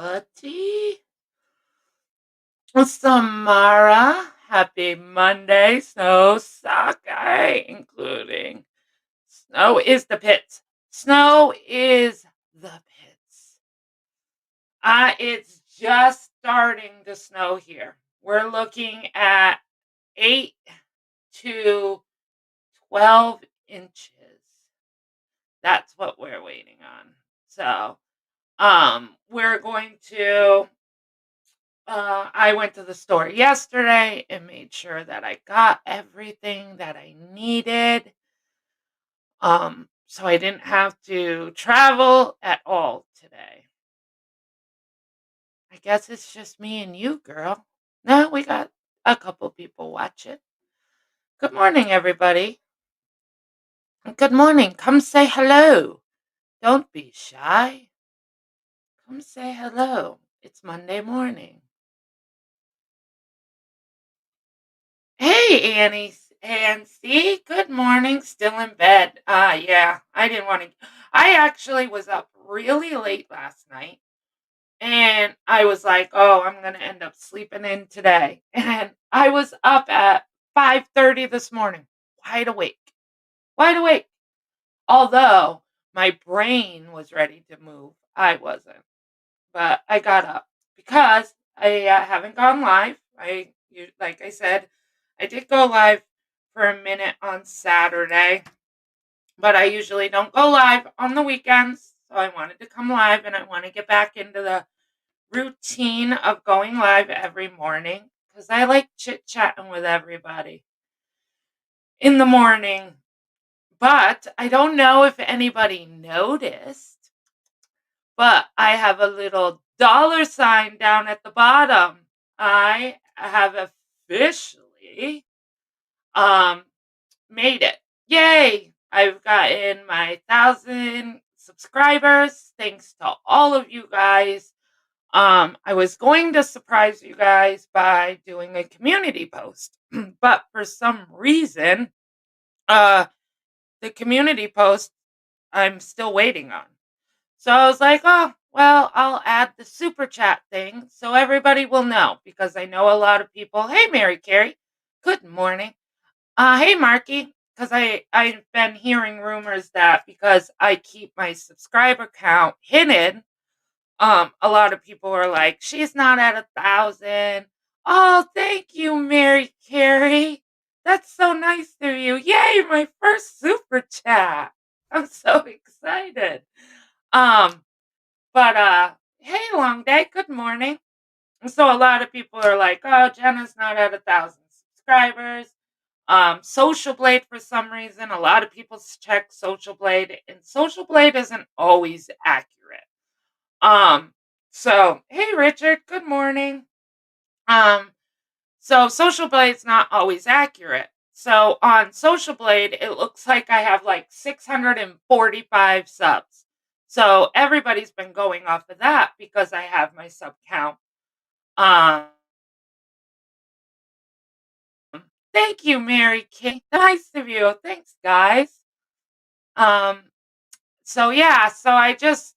everybody. Samara, happy Monday. Snow sake, including snow is the pits. Snow is the pits. It's just starting to snow here. We're looking at 8 to 12 inches. That's what we're waiting on. So, we're going to I went to the store yesterday and made sure that I got everything that I needed. So I didn't have to travel at all today. I guess it's just me and you, girl. No, we got a couple people watching. Good morning, everybody. Good morning. Come say hello. Don't be shy. Come say hello. It's Monday morning. Hey, Annie and see, good morning. Still in bed. Yeah, I didn't want to. I actually was up really late last night, and I was like, "Oh, I'm gonna end up sleeping in today." And I was up at 5:30 this morning, wide awake, wide awake. Although my brain was ready to move, I wasn't. But I got up because I haven't gone live. Like I said, I did go live for a minute on Saturday, but I usually don't go live on the weekends. So I wanted to come live and I want to get back into the routine of going live every morning because I like chit chatting with everybody in the morning. But I don't know if anybody noticed, but I have a little dollar sign down at the bottom. I have officially um made it. Yay! I've gotten my 1,000 subscribers thanks to all of you guys. I was going to surprise you guys by doing a community post, but for some reason, uh the community post I'm still waiting on. So I was like, oh, well, I'll add the super chat thing so everybody will know because I know a lot of people. Hey, Mary Carey. Good morning. Hey, Marky. Because I've been hearing rumors that because I keep my subscriber count hidden, a lot of people are like, she's not at 1,000. Oh, thank you, Mary Carey. That's so nice of you. Yay, my first super chat. I'm so excited. Um, but hey, long day. Good morning. So a lot of people are like, "Oh, Jenna's not at 1,000 subscribers." Social Blade for some reason, a lot of people check Social Blade, and Social Blade isn't always accurate. Um, so hey, Richard. Good morning. Um, so Social Blade's not always accurate. So on Social Blade, it looks like I have like 645 subs. So everybody's been going off of that because I have my sub count. Um, Thank you, Mary Kay. Nice of you. Thanks, guys. Um, so yeah, so I just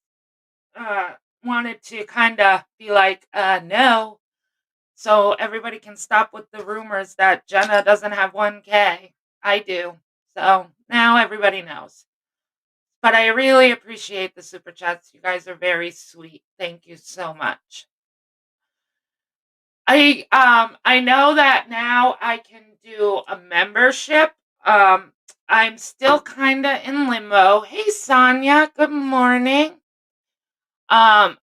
uh wanted to kind of be like, no, so everybody can stop with the rumors that Jenna doesn't have 1K. I do. So now everybody knows. But I really appreciate the super chats. You guys are very sweet. Thank you so much. I know that now I can do a membership. Um I'm still kind of in limbo. Hey Sonia, good morning. Um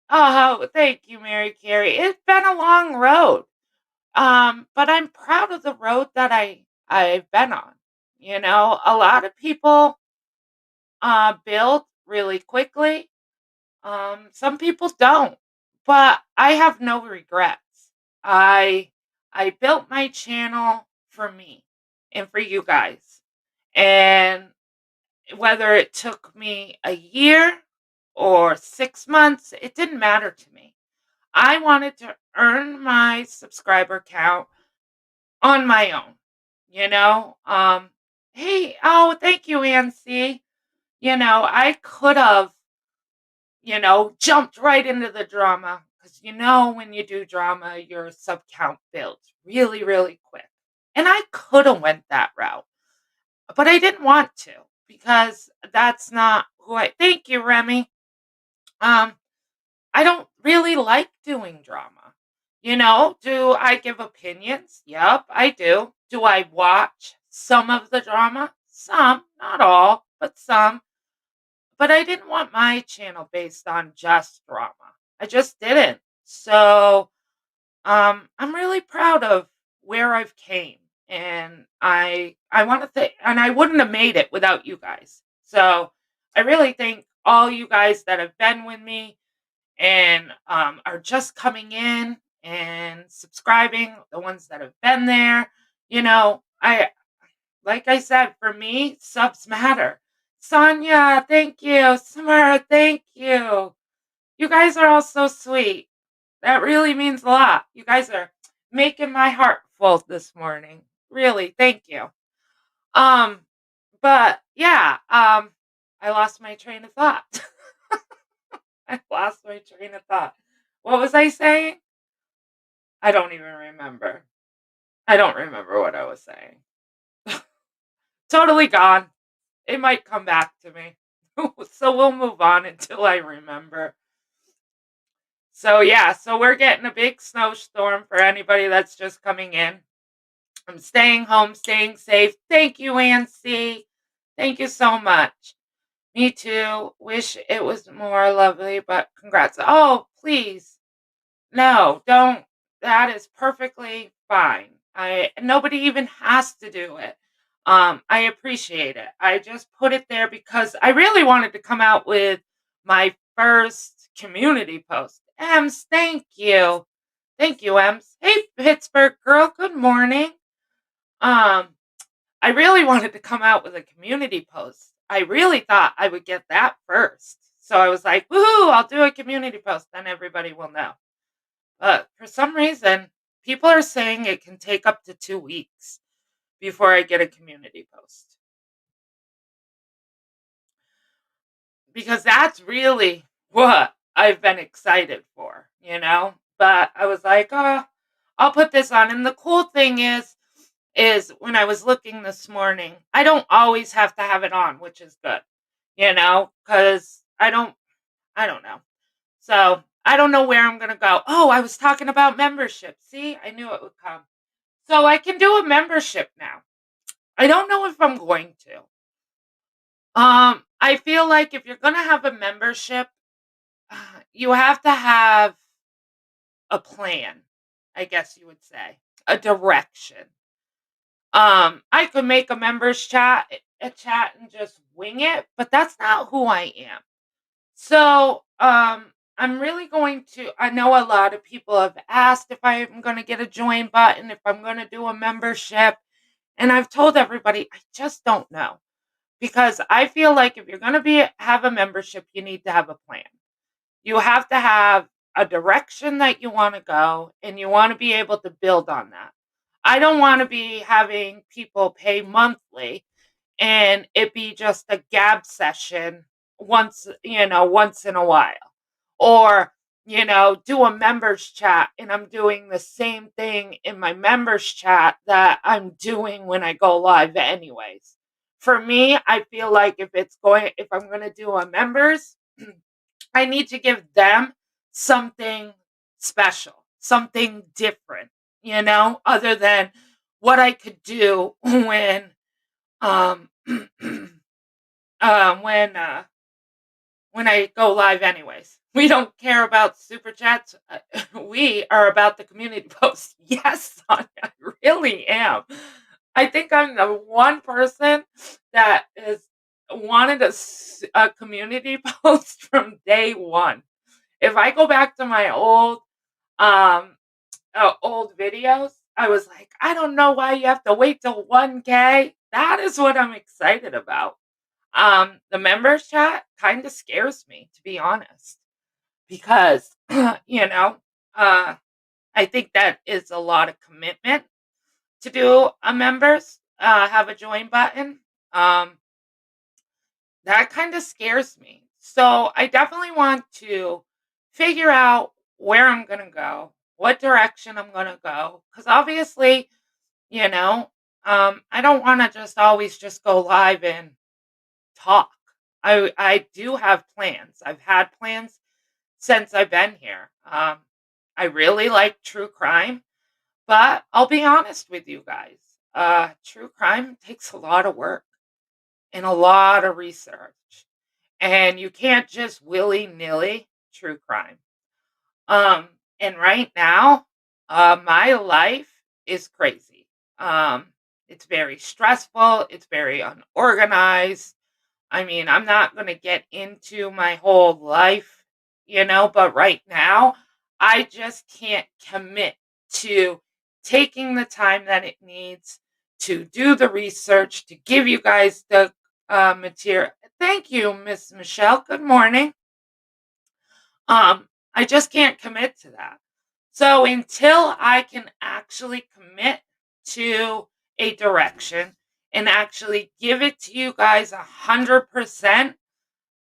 oh, thank you, Mary Carey. It's been a long road. But I'm proud of the road that I've been on. You know, a lot of people build really quickly. Some people don't, but I have no regrets. I I built my channel for me and for you guys. And whether it took me a year or 6 months, it didn't matter to me. I wanted to earn my subscriber count on my own, you know? Hey, oh, thank you, Ancy. You know, I could have, jumped right into the drama because when you do drama, your sub count builds really, really quick. And I could have went that route, but I didn't want to because that's not who I. Thank you, Remy. Um, I don't really like doing drama. Do I give opinions? Yep, I do. Do I watch some of the drama? Some, not all, but some. But I didn't want my channel based on just drama. I just didn't. So, I'm really proud of where I've came, and I want to think, and I wouldn't have made it without you guys. So, I really thank all you guys that have been with me and are just coming in and subscribing. The ones that have been there, I like I said, for me, subs matter. Sonia, thank you. Samara, thank you. You guys are all so sweet. That really means a lot. You guys are making my heart full this morning. Really, thank you. Um, but yeah, I lost my train of thought. I lost my train of thought. What was I saying? I don't even remember. I don't remember what I was saying. Totally gone. It might come back to me. So we'll move on until I remember. So yeah, so we're getting a big snowstorm for anybody that's just coming in. I'm staying home, staying safe. Thank you, Nancy. Thank you so much. Me too. Wish it was more lovely, but congrats. Oh, please. No, don't. That is perfectly fine. I Nobody even has to do it. I appreciate it. I just put it there because I really wanted to come out with my first community post. Ems, thank you. Thank you, Ems. Hey, Pittsburgh girl, good morning. Um, I really wanted to come out with a community post. I really thought I would get that first. So I was like, woohoo, I'll do a community post, then everybody will know. But for some reason, people are saying it can take up to 2 weeks before I get a community post. Because that's really what I've been excited for. But I was like, oh, I'll put this on. And the cool thing is when I was looking this morning, I don't always have to have it on, which is good, because I don't know. So I don't know where I'm going to go. Oh, I was talking about membership. See, I knew it would come. So I can do a membership now. I don't know if I'm going to. I feel like if you're going to have a membership, you have to have a plan, I guess you would say, a direction. I could make a chat and just wing it, but that's not who I am. So, I'm really going to. I know a lot of people have asked if I'm going to get a join button, if I'm going to do a membership, and I've told everybody I just don't know because I feel like if you're going to have a membership, you need to have a plan. You have to have a direction that you want to go, and you want to be able to build on that. I don't want to be having people pay monthly and it be just a gab session once in a while. Or, do a members chat and I'm doing the same thing in my members chat that I'm doing when I go live anyways. For me, I feel like if I'm going to do a members, I need to give them something special, something different, other than what I could do um when I go live anyways. We don't care about super chats. We are about the community post. Yes, Sonia, I really am. I think I'm the one person that has wanted a community post from day one. If I go back to my um old videos, I was like, I don't know why you have to wait till 1K. That is what I'm excited about. The members chat kind of scares me, to be honest, because, you know, uh, I think that is a lot of commitment to do a members, have a join button. Um, that kind of scares me. So I definitely want to figure out where I'm going to go, what direction I'm going to go. Because obviously, you know, I don't want to just always just go live and talk. I do have plans. I've had plans since I've been here. I really like true crime, but I'll be honest with you guys. True crime takes a lot of work and a lot of research. And you can't just willy-nilly true crime. Um, and right now, my life is crazy. Um, it's very stressful, it's very unorganized. I mean, I'm not going to get into my whole life, but right now, I just can't commit to taking the time that it needs to do the research, to give you guys the material. Thank you, Miss Michelle. Good morning. I just can't commit to that. So until I can actually commit to a direction and actually give it to you guys 100%,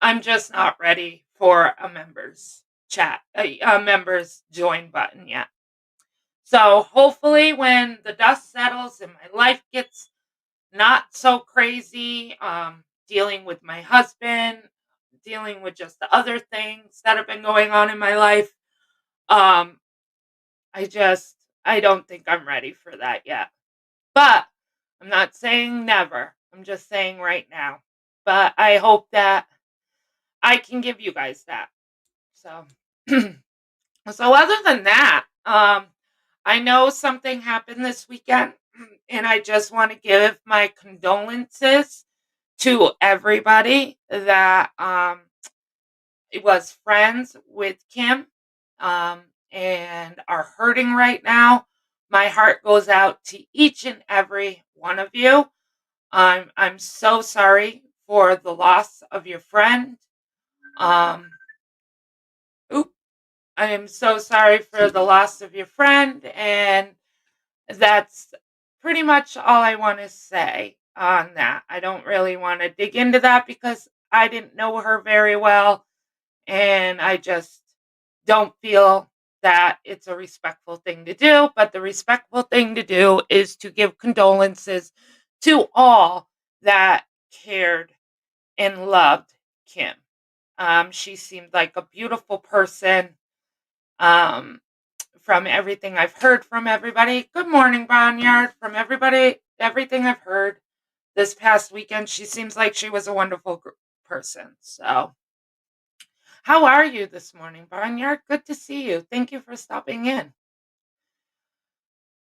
I'm just not ready for a members chat, a members join button yet. So hopefully when the dust settles and my life gets not so crazy, dealing with my husband, dealing with just the other things that have been going on in my life, um, I just I don't think I'm ready for that yet. But I'm not saying never. I'm just saying right now. But I hope that I can give you guys that. So so other than that, I know something happened this weekend and I just want to give my condolences to everybody that it was friends with Kim um, and are hurting right now. My heart goes out to each and every one of you. I'm so sorry for the loss of your friend. Um, oop, I am so sorry for the loss of your friend, and that's pretty much all I want to say on that. I don't really want to dig into that because I didn't know her very well, and I just don't feel that it's a respectful thing to do. But the respectful thing to do is to give condolences to all that cared and loved Kim. She seemed like a beautiful person. Um, from everything I've heard from everybody. Good morning, Barnyard. From everybody, everything I've heard this past weekend, she seems like she was a wonderful person. So, how are you this morning, Barnyard? Good to see you. Thank you for stopping in.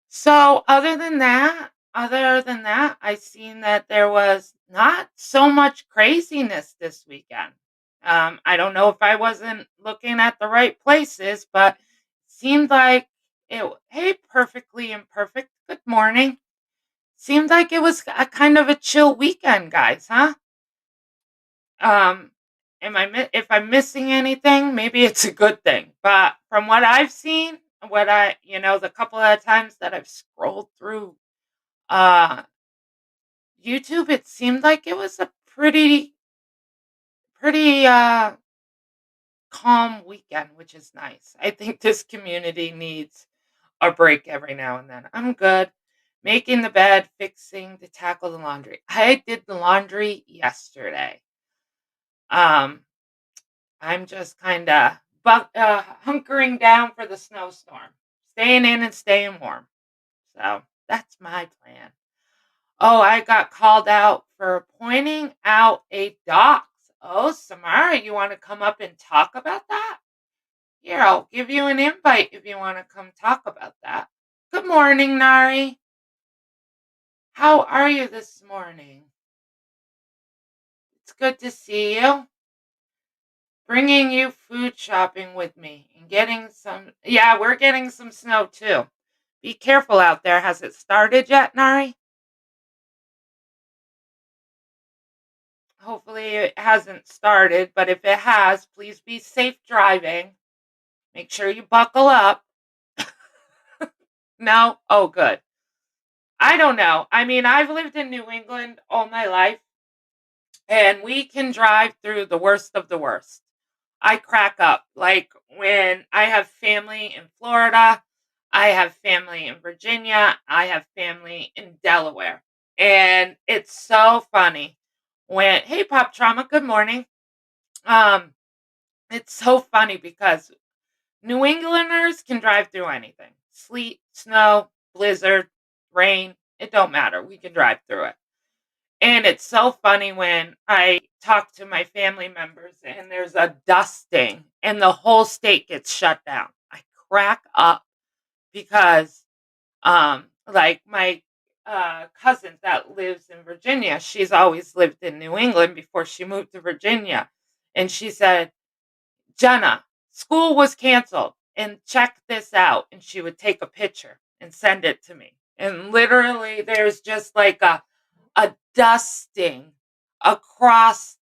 So, other than that, I seen that there was not so much craziness this weekend. I don't know if I wasn't looking at the right places, but seemed like hey, perfectly imperfect. Good morning. Seemed like it was a kind of a chill weekend, guys, huh? Um, if I'm missing anything, maybe it's a good thing. But from what I've seen, the couple of times that I've scrolled through uh YouTube, it seemed like it was a pretty calm weekend, which is nice. I think this community needs a break every now and then. I'm good. Making the bed, fixing to tackle the laundry. I did the laundry yesterday. Um, I'm just kind of hunkering down for the snowstorm, staying in and staying warm. So that's my plan. Oh, I got called out for pointing out a dox. Oh, Samara, you want to come up and talk about that? Here, I'll give you an invite if you want to come talk about that. Good morning, Nari. How are you this morning? It's good to see you. Bringing you food shopping with me and getting some. Yeah, we're getting some snow too. Be careful out there. Has it started yet, Nari? Hopefully it hasn't started, but if it has, please be safe driving. Make sure you buckle up. No? Oh, good. I don't know. I mean, I've lived in New England all my life, and we can drive through the worst of the worst. I crack up. Like when I have family in Florida, I have family in Virginia, I have family in Delaware. And it's so funny when, hey, Pop Trauma, good morning. Um, it's so funny because New Englanders can drive through anything sleet, snow, blizzard, rain. It don't matter. We can drive through it. And it's so funny when I talk to my family members and there's a dusting and the whole state gets shut down. I crack up because like my cousin that lives in Virginia, she's always lived in New England before she moved to Virginia. And she said, "Jenna, school was canceled and check this out." And she would take a picture and send it to me. And literally there's just like a dusting across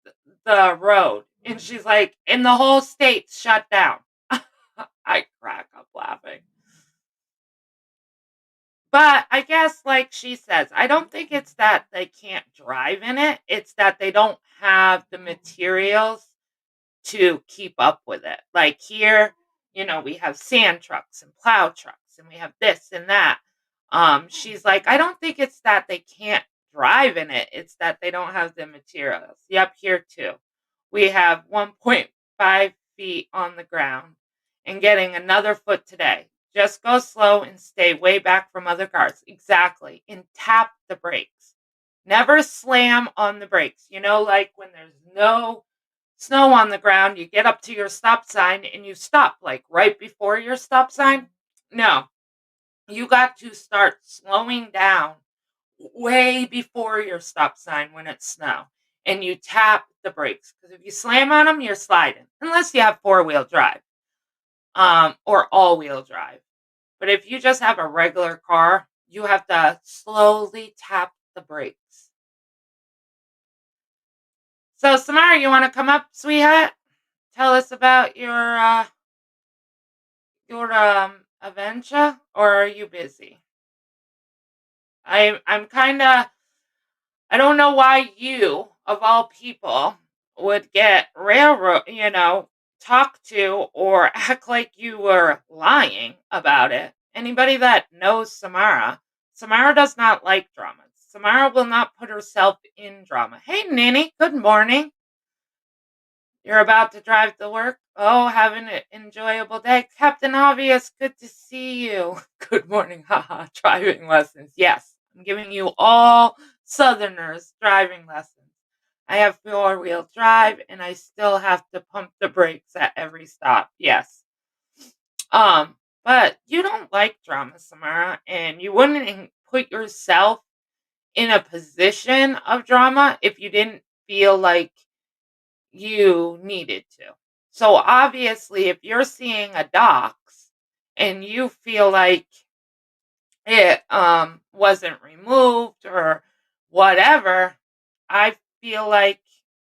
the road. And she's like, and the whole state's shut down. I crack up laughing. But I guess, like she says, I don't think it's that they can't drive in it. It's that they don't have the materials to keep up with it. Like here, we have sand trucks and plow trucks and we have this and that. She's like, I don't think it's that they can't drive in it. It's that they don't have the materials. Yep, here too. We have 1.5 feet on the ground and getting another foot today. Just go slow and stay way back from other cars. Exactly. And tap the brakes. Never slam on the brakes. Like when there's no snow on the ground, you get up to your stop sign and you stop like right before your stop sign. No, you got to start slowing down way before your stop sign when it's snow and you tap the brakes because if you slam on them, you're sliding unless you have four-wheel drive or all-wheel drive. But if you just have a regular car, you have to slowly tap the brakes. So, Samara, you want to come up, sweetheart? Tell us about your adventure, or are you busy? I'm kind of I don't know why you of all people would get railroad, talk to or act like you were lying about it. Anybody that knows Samara does not like drama. Samara will not put herself in drama. Hey, Ninny, good morning. You're about to drive to work? Oh, having an enjoyable day. Captain Obvious, good to see you. Good morning, haha. Driving lessons. Yes, I'm giving you all Southerners driving lessons. I have four-wheel drive and I still have to pump the brakes at every stop. Yes. Um, but you don't like drama, Samara, and you wouldn't put yourself in a position of drama if you didn't feel like you needed to. So obviously, if you're seeing a docs and you feel like it wasn't removed or whatever, I feel like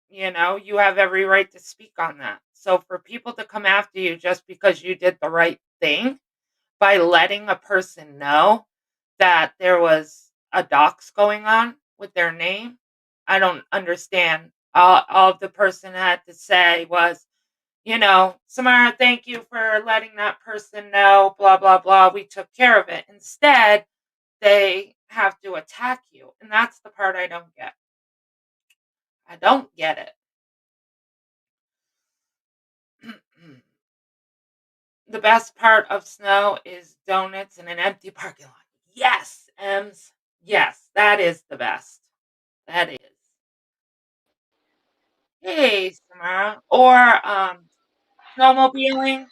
you have every right to speak on that. So for people to come after you just because you did the right thing by letting a person know that there was a docs going on with their name, I don't understand. All the person had to say was, Samara, thank you for letting that person know, blah, blah, blah. We took care of it. Instead, they have to attack you. And that's the part I don't get. I don't get it. The best part of snow is donuts in an empty parking lot. Yes, Ems. Yes, that is the best. That is. Hey, Samara. Or snowmobiling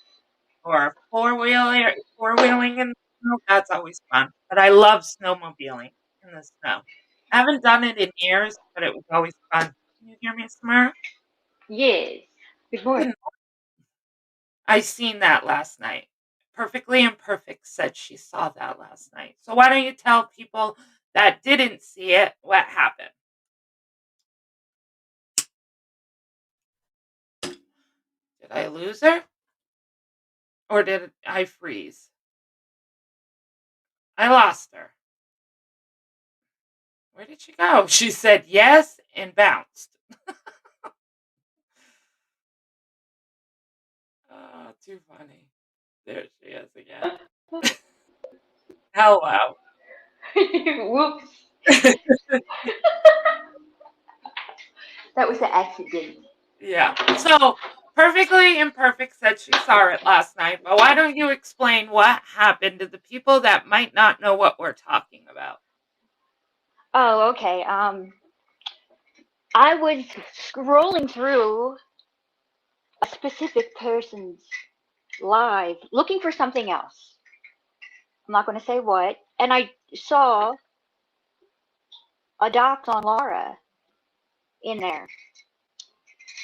or four-wheeling in the snow. That's always fun. But I love snowmobiling in the snow. I haven't done it in years, but it was always fun. Can you hear me, Samara? Yes. Good morning. Good. I seen that last night. Perfectly Imperfect said she saw that last night. So why don't you tell people that didn't see it what happened? Did I lose her? Or did I freeze? I lost her. Where did she go? She said yes and bounced. too funny. There she is again. Hello. Whoops. That was an accident. Yeah. So, Perfectly Imperfect said she saw it last night, but why don't you explain what happened to the people that might not know what we're talking about? Oh, okay. I was scrolling through a specific person's live looking for something else. I'm not going to say what. And I saw a doc on Laura in there.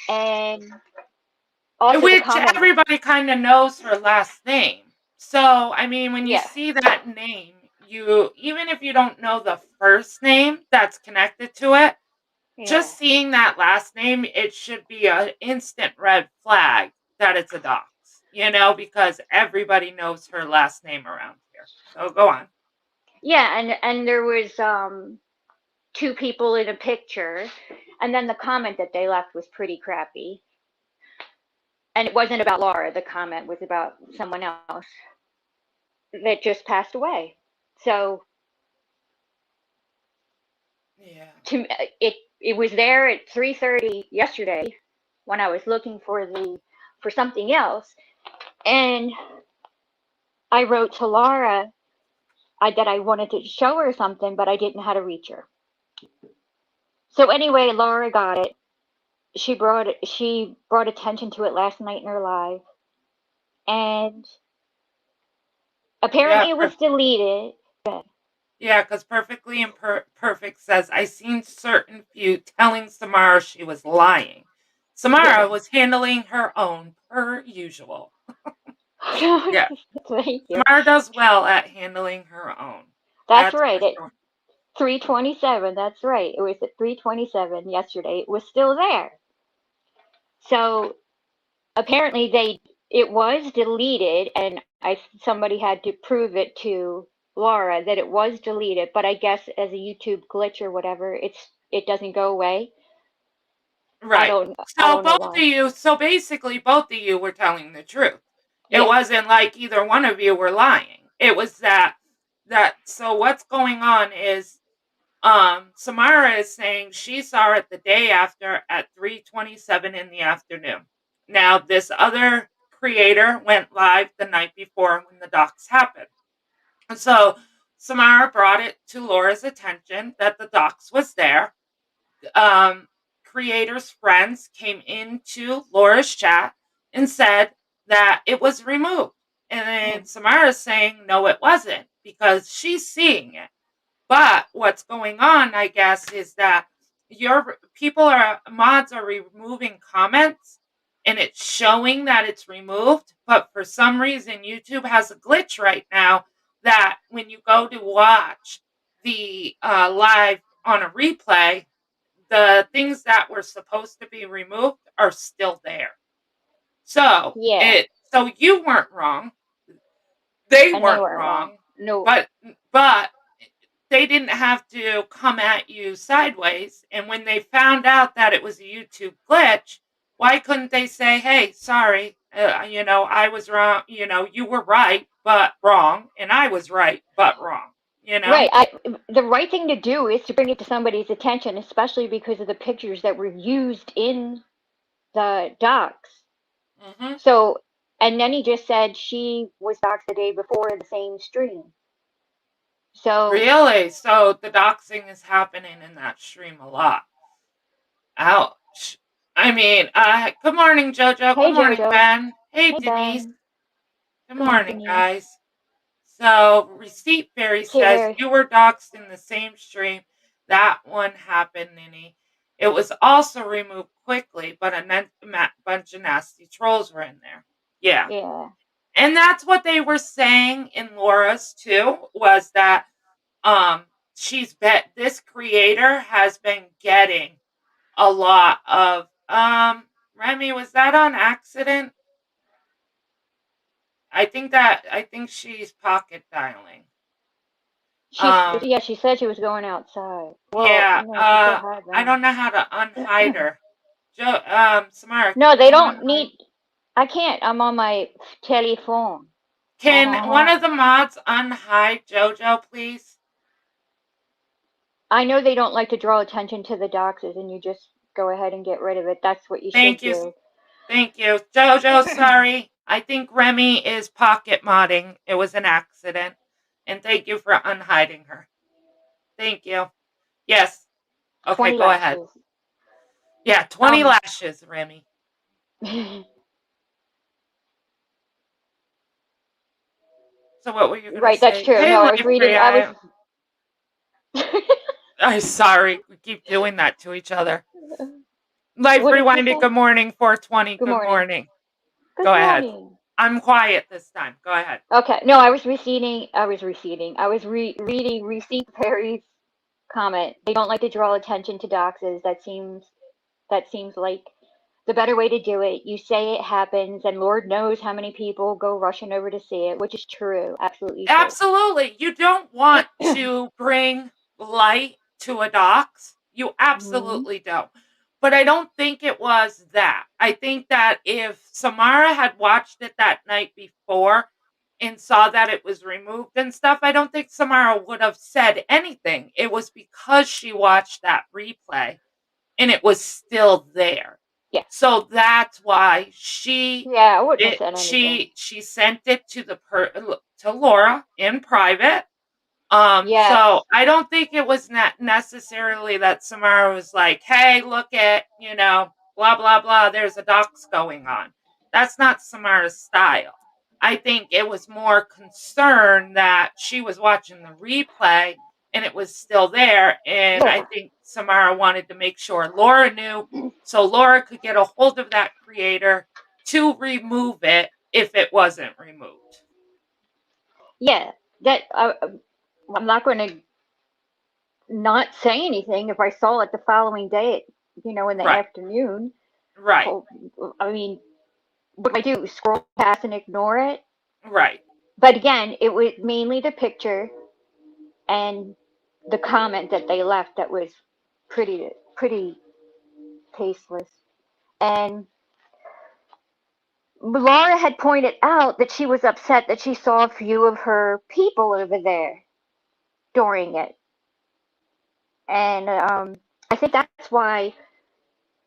And also the Which comment, everybody kind of knows her last name. So, I mean, when you yeah, see that name, you even if you don't know the first name that's connected to it, yeah. just seeing that last name, it should be an instant red flag that it's a dox, because everybody knows her last name around here. So go on. Yeah, and there was two people in a picture, and then the comment that they left was pretty crappy. And it wasn't about Laura. The comment was about someone else that just passed away. So Yeah. it was there at 3:30 yesterday when I was looking for something else, and I wrote to Laura that I wanted to show her something, but I didn't know how to reach her. So anyway, Laura got it. She brought attention to it last night in her live, and Yeah. apparently it was deleted. Yeah, because Perfectly Imperfect says, I seen certain few telling Samara she was lying. Samara Yeah. was handling her own per usual. Yeah. Thank you. Samara does well at handling her own. That's That's right. for At sure. 3:27. That's right. It was at 3:27 yesterday. It was still there. So apparently it was deleted, and somebody had to prove it to Laura that it was deleted. But I guess as a YouTube glitch or whatever, it doesn't go away. I Right. don't I So don't know both of why. you, so basically both of you were telling the truth. It Yeah. wasn't like either one of you were lying. It was so what's going on is Samara is saying she saw it the day after at 3:27 in the afternoon. Now this other creator went live the night before when the docs happened. And so Samara brought it to Laura's attention that the docs was there. um, creators' friends came into Laura's chat and said that it was removed. And then Mm. Samara's saying, no, it wasn't because she's seeing it. But what's going on, I guess, is that your mods are removing comments and it's showing that it's removed. But for some reason, YouTube has a glitch right now that when you go to watch the live on a replay, the things that were supposed to be removed are still there. So Yeah. so you weren't wrong. They And they weren't weren't wrong. wrong, No. but they didn't have to come at you sideways. And when they found out that it was a YouTube glitch, why couldn't they say, "Hey, sorry, I was wrong. You were right, but wrong, and I was right, but wrong." You know? Right. The right thing to do is to bring it to somebody's attention, especially because of the pictures that were used in the docs. Hmm. So, and then he just said she was doxxed the day before in the same stream. So, Really? So the doxing is happening in that stream a lot. Ouch. I mean, good morning, Jojo. Good hey morning, Jojo. Ben. Hey, Hey Denise. Ben. Good Good morning, morning, Denise. guys. So, Receipt Fairy says Here. you were doxxed in the same stream. That one happened, Ninny. It was also removed quickly, but a bunch of nasty trolls were in there. Yeah. Yeah. And that's what they were saying in Laura's too, was that um this creator has been getting a lot of Remy, was that on accident? I think she's pocket dialing. Um She said she was going outside. Well, yeah, she still had I don't them. know how to unhide her. Samara, can No, you they come don't unhide? need. I can't. I'm on my telephone. Can one of the mods unhide JoJo, please? I know they don't like to draw attention to the doxes, and you just go ahead and get rid of it. That's what you should Thank you. do. Thank you. JoJo, sorry. I think Remy is pocket modding. It was an accident. And thank you for unhiding her. Thank you. Yes. Okay, 20 go ahead. lashes. Yeah, 20 lashes, Remy. So what were you going to Right, say? that's true. Hey, No, I was reading. I'm sorry. We keep doing that to each other. Life What did you Rewinded, say? good morning. 420, Good good morning. morning. Good Go ahead. morning. I'm quiet this time. Go ahead. Okay. No, I was reading Receipt Perry's comment. They don't like to draw attention to doxes. That seems like the better way to do it. You say it happens, and Lord knows how many people go rushing over to see it, which is true. Absolutely true. Absolutely. You don't want to bring light to a dox. You absolutely don't. But I don't think it was that. I think that if Samara had watched it that night before and saw that it was removed and stuff, I don't think Samara would have said anything. It was because she watched that replay and it was still there. Yeah. So that's why she I wouldn't have said anything. she sent it to to Laura in private. Yes. So I don't think it was not necessarily that Samara was like, "Hey, look at, blah blah blah, there's a dox going on." That's not Samara's style. I think it was more concern that she was watching the replay and it was still there, and I think Samara wanted to make sure Laura knew so Laura could get a hold of that creator to remove it if it wasn't removed. Yeah, that I'm not going to not say anything if I saw it the following day, in the afternoon. Right. I mean, what do I do? Scroll past and ignore it? Right. But again, it was mainly the picture and the comment that they left that was pretty tasteless. And Laura had pointed out that she was upset that she saw a few of her people over there during it. And I think that's why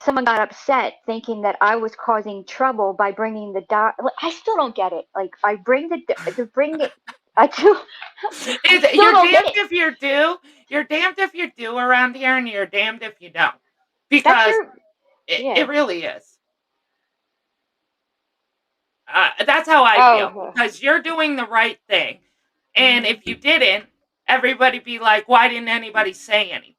someone got upset thinking that I was causing trouble by bringing the dog. I still don't get it. Like, I bring bring it. I do. You're damned if you do. You're damned if you do around here, and you're damned if you don't. Because it really is. That's how I feel. Because you're doing the right thing. And if you didn't, everybody be like, why didn't anybody say anything?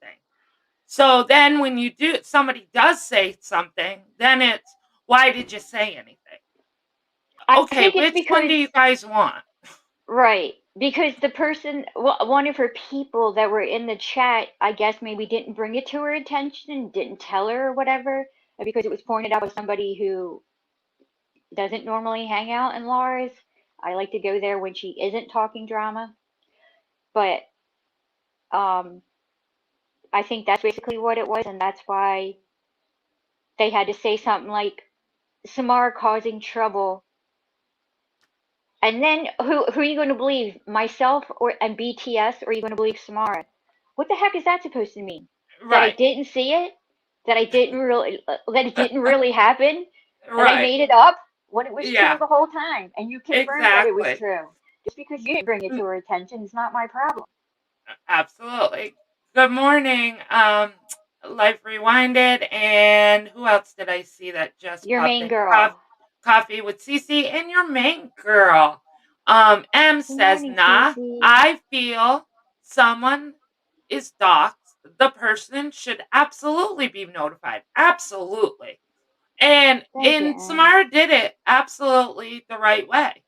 So then when somebody does say something, then it's, why did you say anything? Okay, which one do you guys want? Right. Because the person, one of her people that were in the chat, I guess maybe didn't bring it to her attention, didn't tell her or whatever, because it was pointed out by somebody who doesn't normally hang out in Laura's. I like to go there when she isn't talking drama. But I think that's basically what it was, and that's why they had to say something like Samara causing trouble. And then who are you going to believe? Myself and BTS, or are you going to believe Samara? What the heck is that supposed to mean? Right. That I didn't see it? That I didn't really that it didn't really happen? That I made it up when it was true the whole time, and you confirmed that it was true. Just because you didn't bring it to her attention is not my problem. Absolutely. Good morning, Life Rewinded, and who else did I see that just your popped main in? girl. Coffee with Cece and your main girl. M says, nah, Cece. I feel someone is doxxed. The person should absolutely be notified. Absolutely. And Samara did it absolutely the right way.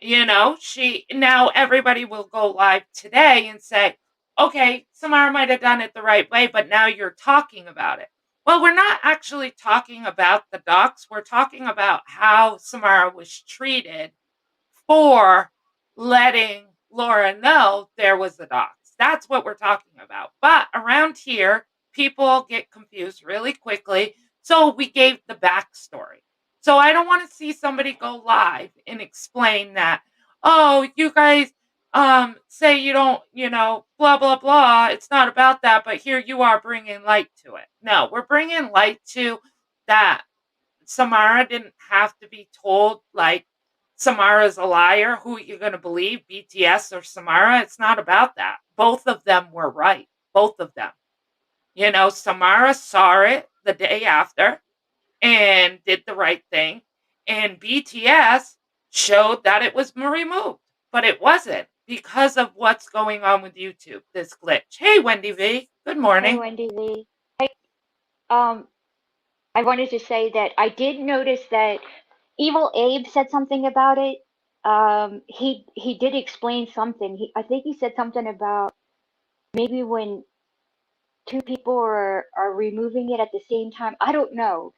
Now everybody will go live today and say, okay, Samara might have done it the right way, but now you're talking about it. Well, we're not actually talking about the docs. We're talking about how Samara was treated for letting Laura know there was a docs. That's what we're talking about. But around here, people get confused really quickly. So we gave the backstory. So I don't want to see somebody go live and explain that, oh, you guys say you don't, blah blah blah. It's not about that, but here you are bringing light to it. No, we're bringing light to that. Samara didn't have to be told like Samara's a liar. Who are you going to believe, BTS or Samara? It's not about that. Both of them were right. Both of them. Samara saw it the day after and did the right thing. And BTS showed that it was removed, but it wasn't because of what's going on with YouTube, this glitch. Hey, Wendy V. Good Hey, morning. Wendy Lee. Hey, um, I wanted to say that I did notice that Evil Abe said something about it. He did explain something. I think he said something about maybe when two people are removing it at the same time. I don't know.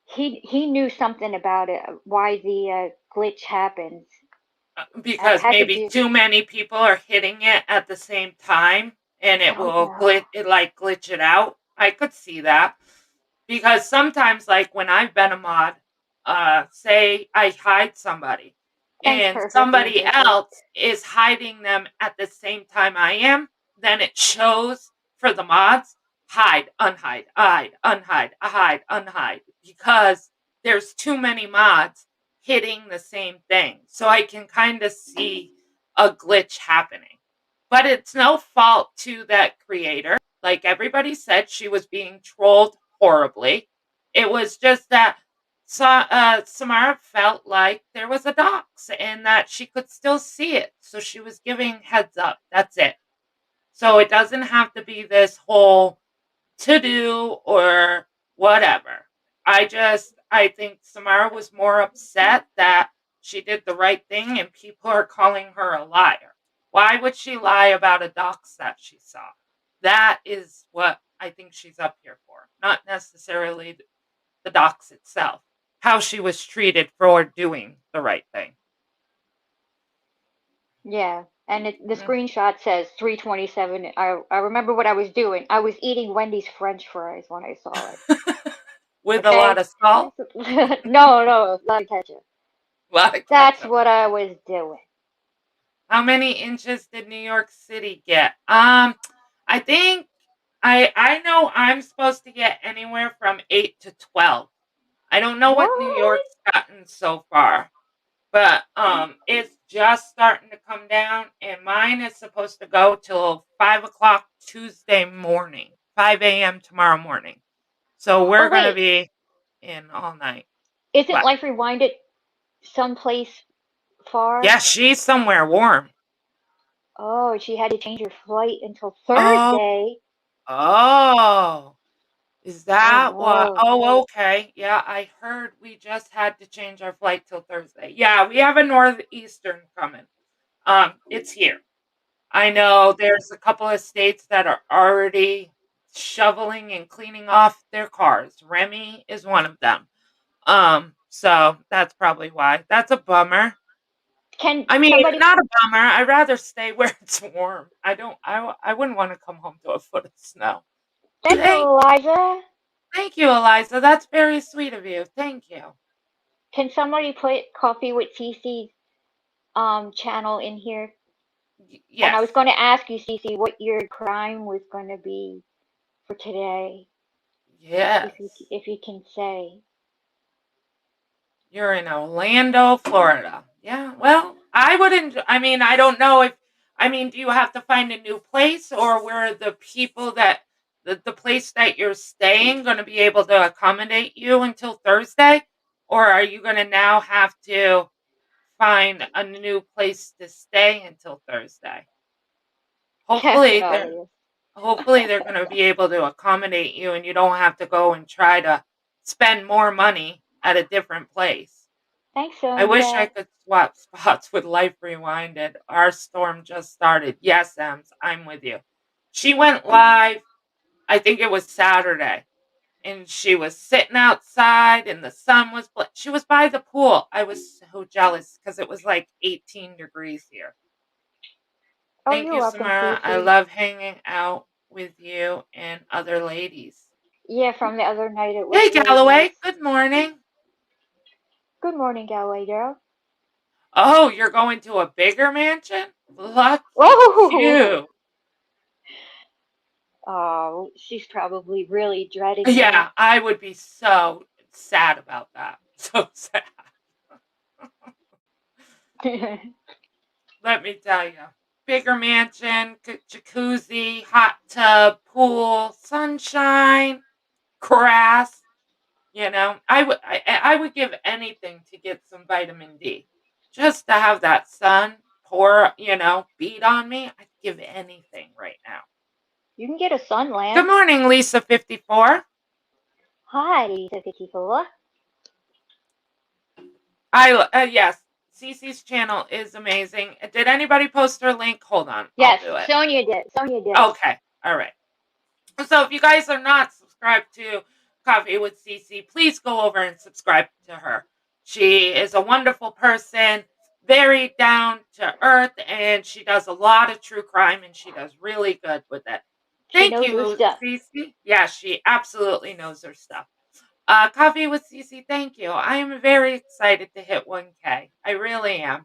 He knew something about it, why the glitch happens. Because Had to maybe do. too many people are hitting it at the same time and I it don't will know. glitch it out. I could see that. Because sometimes, like when I've been a mod, say I hide somebody Thanks, and perfectly somebody perfect. else is hiding them at the same time I am, then it shows for the mods hide, unhide, hide, unhide, hide, unhide, because there's too many mods hitting the same thing. So I can kind of see a glitch happening. But it's no fault to that creator. Like everybody said, she was being trolled horribly. It was just that Samara felt like there was a dox and that she could still see it. So she was giving heads up. That's it. So it doesn't have to be this whole to do or whatever. I think Samara was more upset that she did the right thing and people are calling her a liar. Why would she lie about a dox that she saw? That is what I think she's up here for, not necessarily the dox itself, how she was treated for doing the right thing. Yeah, and the Mm. screenshot says 3:27. I remember what I was doing. I was eating Wendy's French fries when I saw it. With a lot Okay? of salt, No, no, not ketchup. a lot of That's ketchup. what I was doing. How many inches did New York City get? I think I know I'm supposed to get anywhere from 8 to 12. I don't know what New What? York's gotten so far, but it's just starting to come down, and mine is supposed to go till 5 o'clock Tuesday morning, 5 a.m. tomorrow morning. So Oh we're gonna wait, be in all night. isn't What? Life Rewinded someplace far? Yeah, she's somewhere warm. Oh, she had to change her flight until Oh, Thursday. oh. Is Oh that what? no. Oh, okay. Yeah, I heard we just had to change our flight till Thursday. Yeah, we have a northeastern coming. It's here. I know there's a couple of states that are already shoveling and cleaning off their cars. Remy is one of them. So that's probably why. That's a bummer. Can I mean, somebody not a bummer. I'd rather stay where it's warm. I wouldn't want to come home to a foot of snow. thank you, Thank Eliza. thank you, Eliza. That's very sweet of you. Thank you. Can somebody put Coffee with Cece's channel in here? And I Yes. was going to ask you, Cece, what your crime was going to be for today, Yes. if you can say. You're in Orlando, Florida. Yeah. Well, I wouldn't. I mean, I don't know if. I mean, do you have to find a new place, or were the people that the place that you're staying going to be able to accommodate you until Thursday, or are you going to now have to find a new place to stay until Thursday? Hopefully, they're Definitely. hopefully they're going to be able to accommodate you, and you don't have to go and try to spend more money at a different place. Thanks, I wish I Sonia. could swap spots with Life Rewinded. Our storm just started. Yes, Ems, I'm with you. She went live, I think it was Saturday, and she was sitting outside and the sun was she was by the pool. I was so jealous because it was like 18 degrees here. Oh, Thank you're you, welcome, Samara. I Cece. love hanging out with you and other ladies. Yeah, from the other night, it was Hey, really nice. Galloway. Good morning. Good morning, Galway girl. Oh, you're going to a bigger mansion? Lucky Oh, you. oh, she's probably really dreading Yeah, that. I would be so sad about that. So sad. Let me tell you. Bigger mansion, jacuzzi, hot tub, pool, sunshine, grass. I would give anything to get some vitamin D. Just to have that sun beat on me. I'd give anything right now. You can get a sun Good lamp. morning, Lisa 54. Hi, Lisa 54. Yes, Cece's channel is amazing. Did anybody post her link? Hold on, I'll Yes, do it. Sonia did. Sonia did. Okay, all right. So if you guys are not subscribed to Coffee with Cece, please go over and subscribe to her. She is a wonderful person, very down to earth, and she does a lot of true crime, and she does really good with it. She Thank knows her you, stuff. Cece. Yeah, she absolutely knows her stuff. Coffee with Cece, thank you. I am very excited to hit 1K. I really am.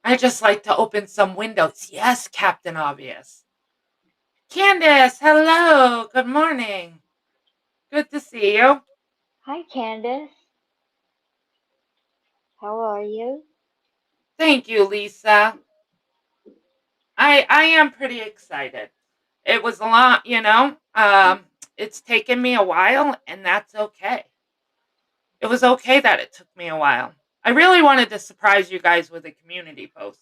I just like to open some windows. Yes, Captain Obvious. Candace, hello. Good morning. Good to see you. Hi, Candace. How are you? Thank you, Lisa. I am pretty excited. It was a lot, it's taken me a while, and that's okay. It was okay that it took me a while. I really wanted to surprise you guys with a community post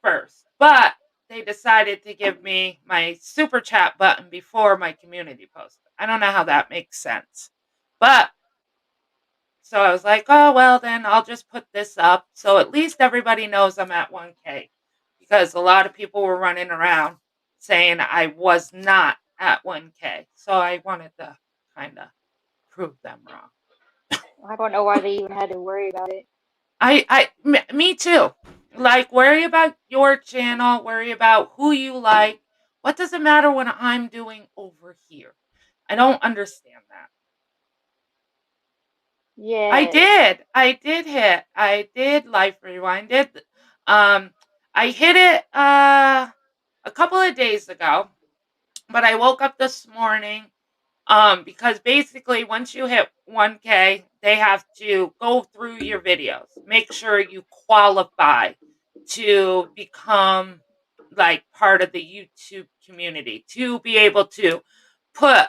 first, but they decided to give me my super chat button before my community post. I don't know how that makes sense. But so I was like, oh, well, then I'll just put this up. So at least everybody knows I'm at 1K. Because a lot of people were running around saying I was not at 1K. So I wanted to kind of prove them wrong. I don't know why they even had to worry about it. Me too. Like, worry about your channel, worry about who you like. What does it matter what I'm doing over here? I don't understand that. Yes. I did hit. I did life rewinded. I hit it a couple of days ago, but I woke up this morning because basically once you hit 1K, they have to go through your videos, make sure you qualify to become like part of the YouTube community, to be able to put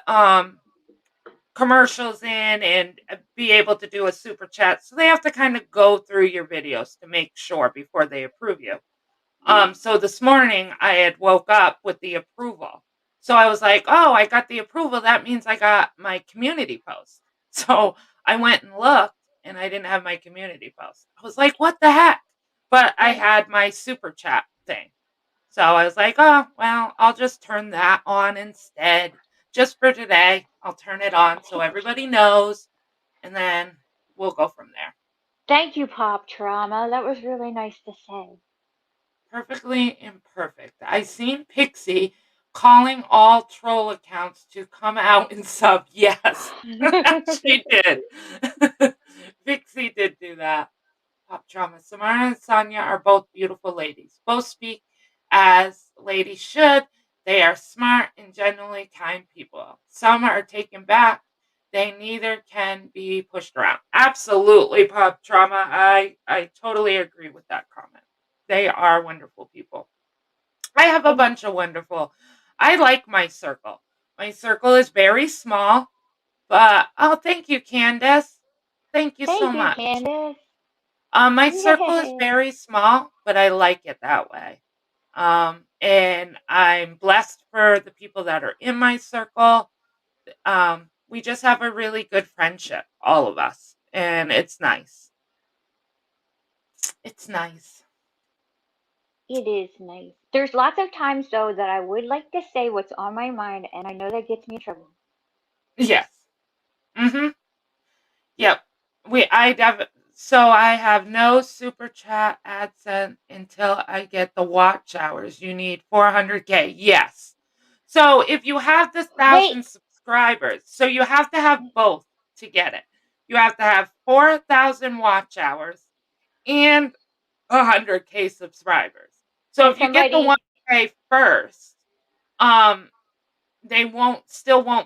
commercials in and be able to do a super chat. So they have to kind of go through your videos to make sure before they approve you. So this morning I had woke up with the approval. So I was like, oh, I got the approval. That means I got my community post. So I went and looked and I didn't have my community post. I was like, what the heck? But I had my super chat thing. So I was like, oh, well, I'll just turn that on instead. Just for today, I'll turn it on so everybody knows, and then we'll go from there. Thank you, Pop Trauma. That was really nice to say. Perfectly imperfect. I seen Pixie calling all troll accounts to come out and sub. Yes, she did. Pixie did do that. Pop Trauma. Samara and Sonia are both beautiful ladies. Both speak as ladies should. They are smart and genuinely kind people. Some are taken back. They neither can be pushed around. Absolutely, Pop Trauma. I totally agree with that comment. They are wonderful people. I have a And bunch of wonderful. I like my circle. My circle is very small, but oh, thank you, Candace. Thank you so thank you, much. Candace. My circle is Yay. very small, but I like it that way. And I'm blessed for the people that are in my circle. We just have a really good friendship, all of us, and it's nice. It's nice. It is nice. There's lots of times, though, that I would like to say what's on my mind, and I know that gets me in trouble. Yes. Mm-hmm. Yep. So I have no super chat AdSense until I get the watch hours. You need 400K. Yes. So if you have the Wait, 1,000 subscribers, so you have to have both to get it. you have to have 4,000 watch hours and 100K subscribers. So And if you get the somebody, 1K first, um, they won't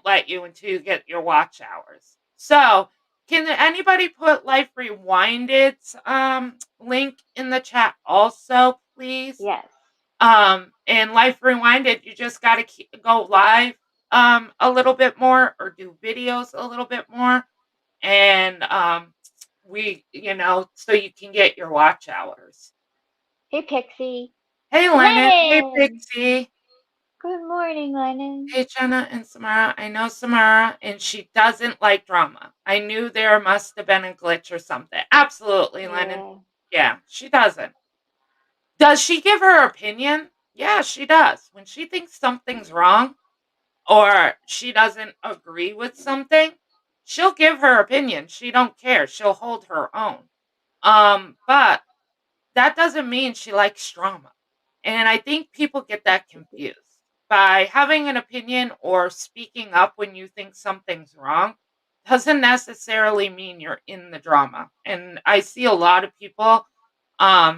let you until you get your watch hours. So can anybody put Life Rewinded's link in the chat also, please? yes. And Life Rewinded, you just got to go live a little bit more or do videos a little bit more, and so you can get your watch hours. Hey, Pixie. Hey Lennon, hey Lennon! Pixie. Good morning, Lennon. Hey, Jenna and Samara. I know Samara, and she doesn't like drama. I knew there must have been a glitch or something. Absolutely, Lennon. Yeah. Yeah, she doesn't. Does she give her opinion? Yeah, she does. When she thinks something's wrong or she doesn't agree with something, she'll give her opinion. She don't care. She'll hold her own. But that doesn't mean she likes drama. And I think people get that confused. By having an opinion or speaking up when you think something's wrong doesn't necessarily mean you're in the drama. And I see a lot of people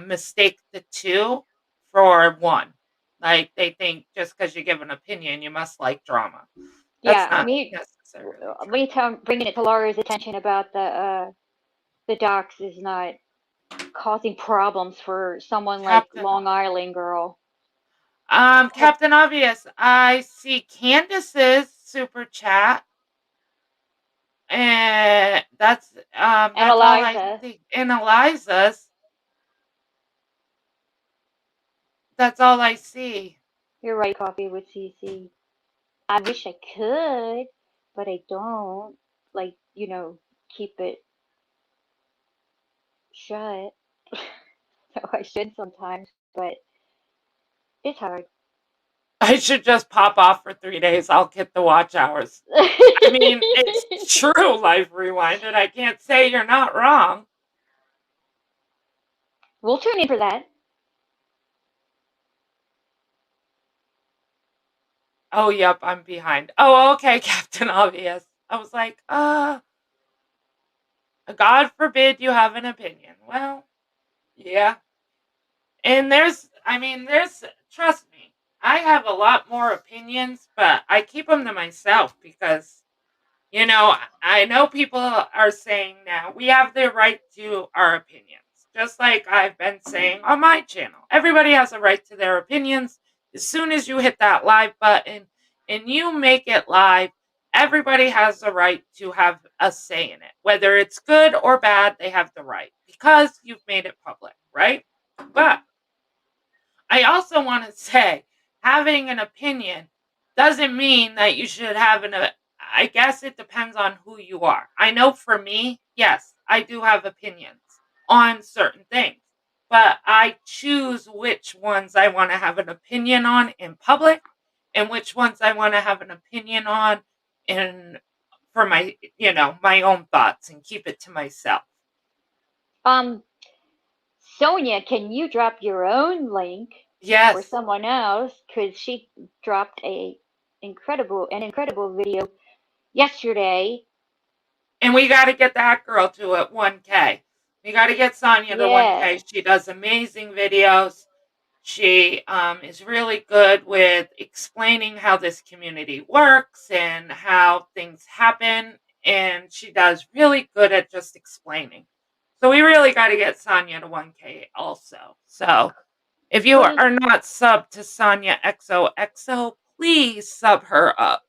mistake the two for one. Like they think just because you give an opinion, you must like drama. That's Yeah, not necessarily true. bringing it to Laura's attention about the docs is not causing problems for someone like Captain Long Island girl. Captain Obvious, I see Candace's super chat. And And that's all I Eliza, see. And Eliza's, that's all I see. you're right, Coffee with CC. I wish I could, but I don't. Like, keep it shut. So I should sometimes, but it's hard. I should just pop off for 3 days. I'll get the watch hours. I mean, it's true, Life Rewinded. I can't say you're not wrong. We'll tune in for that. Oh, yep, I'm behind. Oh, okay, Captain Obvious. I was like, God forbid you have an opinion. Well, yeah. And trust me, I have a lot more opinions, but I keep them to myself because, I know people are saying now we have the right to our opinions. Just like I've been saying on my channel. Everybody has a right to their opinions. As soon as you hit that live button and you make it live, everybody has the right to have a say in it. Whether it's good or bad, they have the right because you've made it public, right? But I also want to say having an opinion doesn't mean that you should have I guess it depends on who you are. I know for me, yes, I do have opinions on certain things, but I choose which ones I want to have an opinion on in public and which ones I want to have an opinion on in for my own thoughts and keep it to myself. Um, Sonia, can you drop your own link or Yes. someone else? Because she dropped an incredible video yesterday. And we got to get that girl to it 1K. We got to get Sonia to 1K. Yeah. She does amazing videos. She is really good with explaining how this community works and how things happen. And she does really good at just explaining. So we really got to get Sonia to 1K also. So if you Who's are not subbed to Sonia XOXO, please sub her up.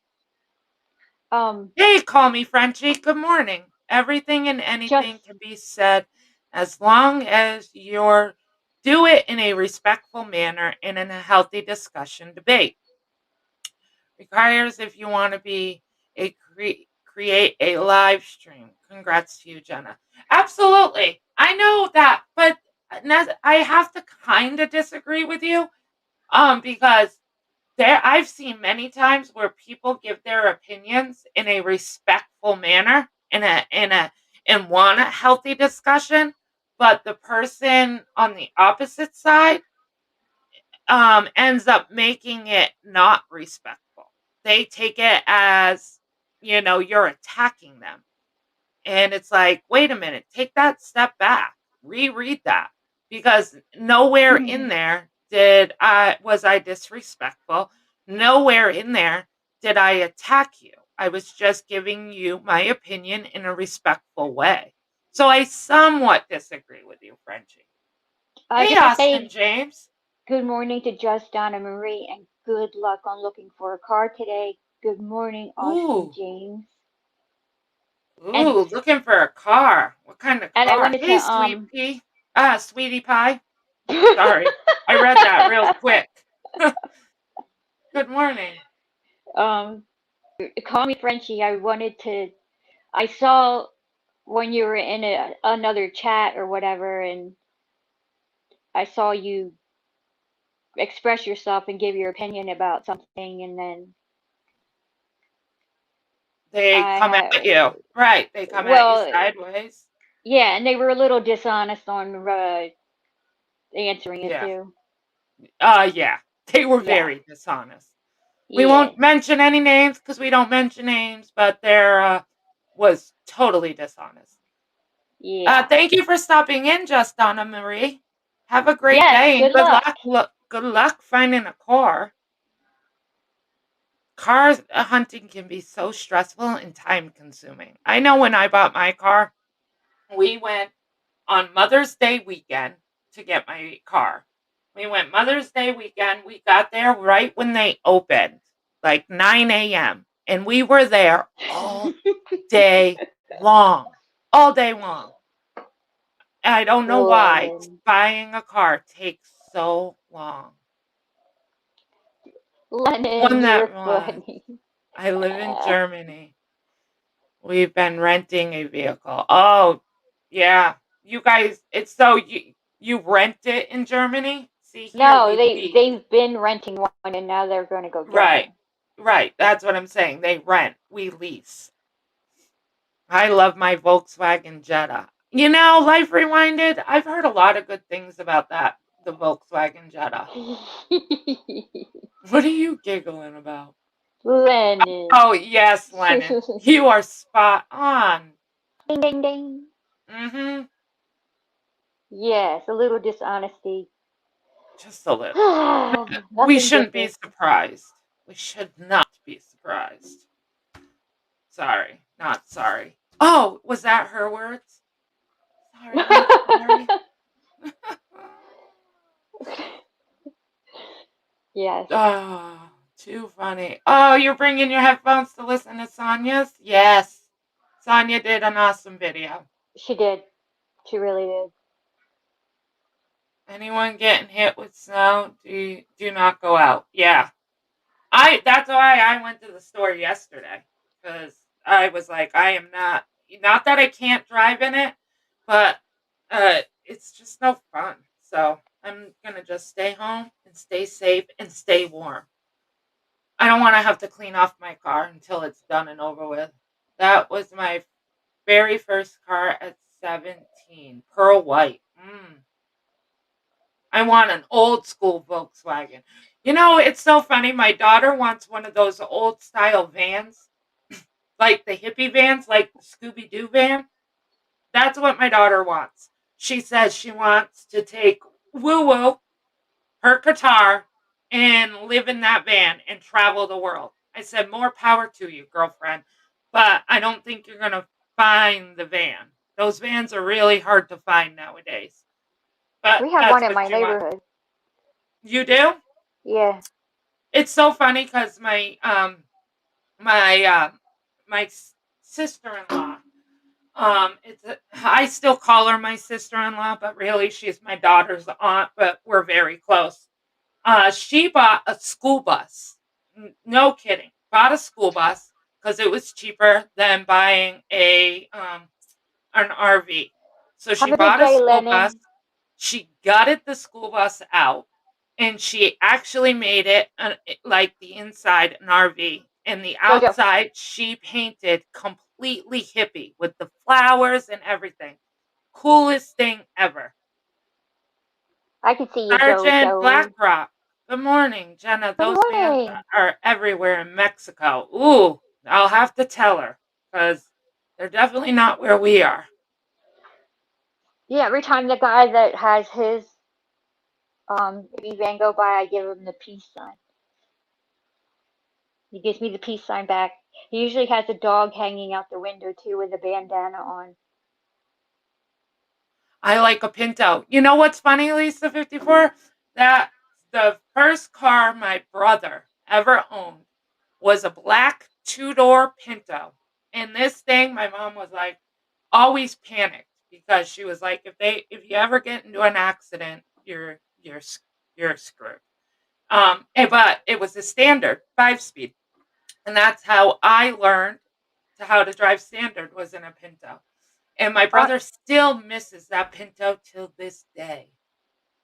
um Hey, call me Frenchie. Good morning. Everything and anything just can be said as long as you're do it in a respectful manner and in a healthy discussion debate. Requires if you want to be create a live stream. Congrats to you, Jenna. Absolutely. I know that, but I have to kind of disagree with you because I've seen many times where people give their opinions in a respectful manner and want a healthy discussion, but the person on the opposite side ends up making it not respectful. They take it as you're attacking them. And it's like, wait a minute, take that step back, reread that, because nowhere in there was I disrespectful. Nowhere in there did I attack you. I was just giving you my opinion in a respectful way. So I somewhat disagree with you, Frenchie. I Hey, just want to Austin say James. good morning to Just Donna Marie and good luck on looking for a car today. Good morning, Austin Ooh, James. And ooh, looking for a car. What kind of I car? wanted to Hey, sweet pea. Sweetie pie. Sorry, I read that real quick. Good morning. um call me Frenchie. I saw when you were in another chat or whatever, and I saw you express yourself and give your opinion about something, and then They I come had, at you. Right, they come at you well, sideways. yeah, and they were a little dishonest on answering it Yeah. too. Yeah. They were Yeah, very dishonest. We yeah, won't mention any names because we don't mention names, but there was totally dishonest. yeah. Thank you for stopping in, Just Donna Marie. Have a great Yes, day and good luck. good luck finding a car. Car hunting can be so stressful and time consuming. I know when I bought my car, we went on Mother's Day weekend to get my car. We went Mother's Day weekend. We got there right when they opened, like 9 a.m. And we were there all day long. All day long. I don't know why Lennon. buying a car takes so long. Lennon, One you're that was. funny. I live in Germany. We've been renting a vehicle. Oh, yeah. You guys, it's so you rent it in Germany? See, here No, we lease. they've been renting one and now they're going to go get Right. one. Right. That's what I'm saying. They rent, we lease. I love my Volkswagen Jetta. You know, Life Rewinded, I've heard a lot of good things about that, the Volkswagen Jetta. What are you giggling about? Lennon. Oh, yes, Lennon. You are spot on. Ding, ding, ding. Mhm. Yes, a little dishonesty. Just a little. We Nothing shouldn't be different. surprised. We should not be surprised. Sorry, not sorry. Oh, was that her words? Sorry, not sorry. Yes, Oh, too funny. Oh, you're bringing your headphones to listen to Sonia's? Yes. Sonia did an awesome video. she did. She really did. Anyone getting hit with snow, do not go out. Yeah. That's why I went to the store yesterday, because I was like, I am not that I can't drive in it, but it's just no fun. So I'm gonna just stay home and stay safe and stay warm. I don't want to have to clean off my car until it's done and over with. That was my very first car at 17, pearl white. I want an old school Volkswagen. You know, it's so funny. My daughter wants one of those old style vans, like the hippie vans, like the Scooby Doo van. That's what my daughter wants. She says she wants to take Woo Woo, her guitar, and live in that van and travel the world. I said, more power to you, girlfriend. But I don't think you're going to find the van. Those vans are really hard to find nowadays. But We have that's one in what my she wants. neighborhood. You do? Yeah. It's so funny because my my sister-in-law, I still call her my sister-in-law, but really she's my daughter's aunt, but we're very close. She bought a school bus. No kidding. Bought a school bus because it was cheaper than buying a an RV. So she Have a good bought a day, school bus. Lennon. She gutted the school bus out, and she actually made it like the inside an RV, and the Jojo. outside she painted completely hippie with the flowers and everything. Coolest thing ever. I can see you, Sergeant Jojo. Blackrock. Good morning, Jenna. Good Those vans morning. are everywhere in Mexico. Ooh, I'll have to tell her because They're definitely not where we are. Yeah, every time the guy that has his van go by, I give him the peace sign. He gives me the peace sign back. He usually has a dog hanging out the window too with a bandana on. I like a Pinto. You know what's funny, Lisa 54? That the first car my brother ever owned was a black two-door Pinto. And this thing, my mom was like, always panicked because she was like, if you ever get into an accident, you're screwed. But it was a standard 5-speed, and that's how I learned how to drive standard was in a Pinto. And my Uh, brother still misses that Pinto till this day.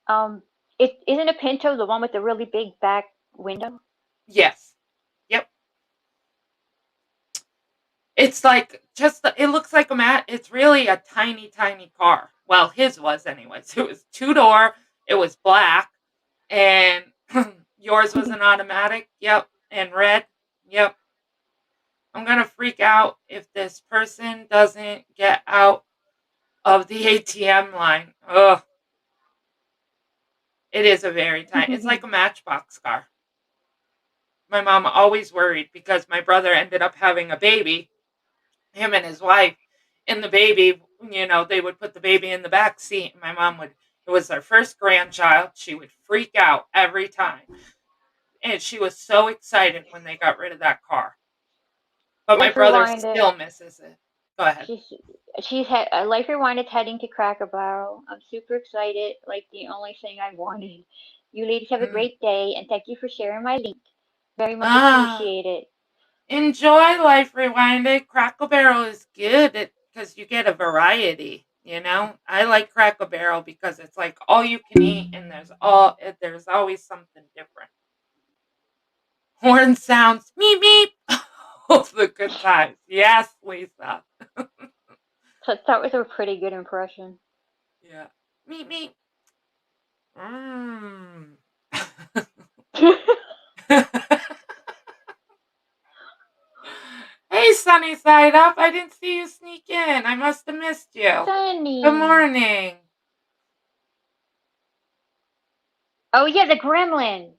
um, it isn't a Pinto the one with the really big back window? Yes. Yep. It's like it looks like a mat. It's really a tiny, tiny car. Well, his was anyways. It was two-door. It was black. And yours was an automatic. Yep. And red. Yep. I'm going to freak out if this person doesn't get out of the ATM line. Ugh. It is a very tiny. It's like a Matchbox car. My mom always worried because my brother ended up having a baby, him and his wife, and the baby, they would put the baby in the back seat. And my mom would, it was their first grandchild. She would freak out every time. And she was so excited when they got rid of that car. But my Life brother Rewinded. still misses it. Go ahead. Life Rewinded's heading to Cracker Barrel. I'm super excited. Like the only thing I wanted. You ladies have a Mm. great day, and thank you for sharing my link. Very much Ah, appreciated. enjoy Life Rewinded. Crackle Barrel is good because you get a variety. I like Crackle Barrel because it's like all you can eat, and there's always something different. Horn sounds, meep meep. All the good times. Yes, Lisa. So that was a pretty good impression. Yeah. Meep meep. Mm. Hey, Sunny Side Up. I didn't see you sneak in. I must have missed you. Good Sunny. morning. Oh yeah, the gremlin.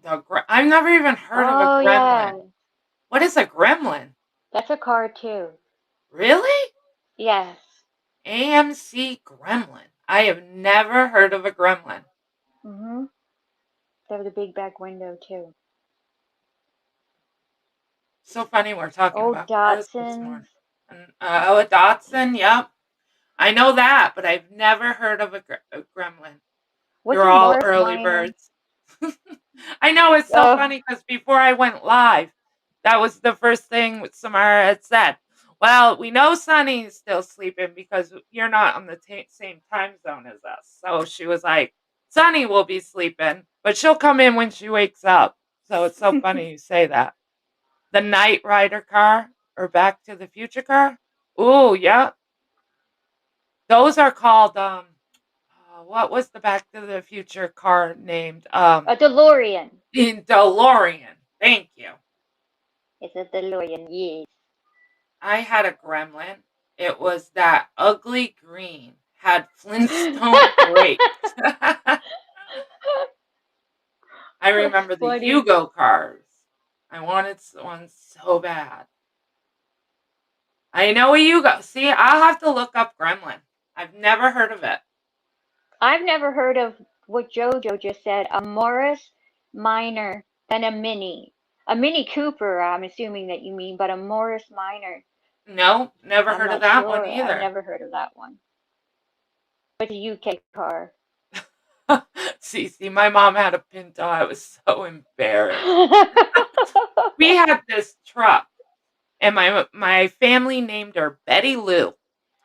I've never even heard of a Oh gremlin. yeah, What is a gremlin? that's a car too. Really? Yes. AMC gremlin. I have never heard of a gremlin. Mhm. They have the big back window too. So funny we're talking Old about cars this Datsuns. morning. A Datsun, yep. I know that, but I've never heard of a gremlin. You're Wasn't all Morris early Minor? birds. I know it's so Oh, funny because before I went live, that was the first thing Samara had said. Well, we know Sunny's still sleeping because you're not on the same time zone as us. So she was like, Sunny will be sleeping, but she'll come in when she wakes up. So it's so funny you say that. The Knight Rider car or Back to the Future car? Ooh, yeah. Those are called what was the Back to the Future car named? a DeLorean. In DeLorean. Thank you. It's a DeLorean. Yes. I had a gremlin. It was that ugly green, had Flintstone brakes. I That's remember the funny. Hugo cars. I wanted one so bad. I know a Hugo. See, I'll have to look up gremlin. I've never heard of it. I've never heard of what Jojo just said. A Morris Minor, then a Mini. A Mini Cooper, I'm assuming that you mean, but a Morris Minor. No, never I'm heard of not that one sure. I've either. never heard of that one. It's a UK car. See, my mom had a Pinto. I was so embarrassed. We had this truck, and my family named her Betty Lou,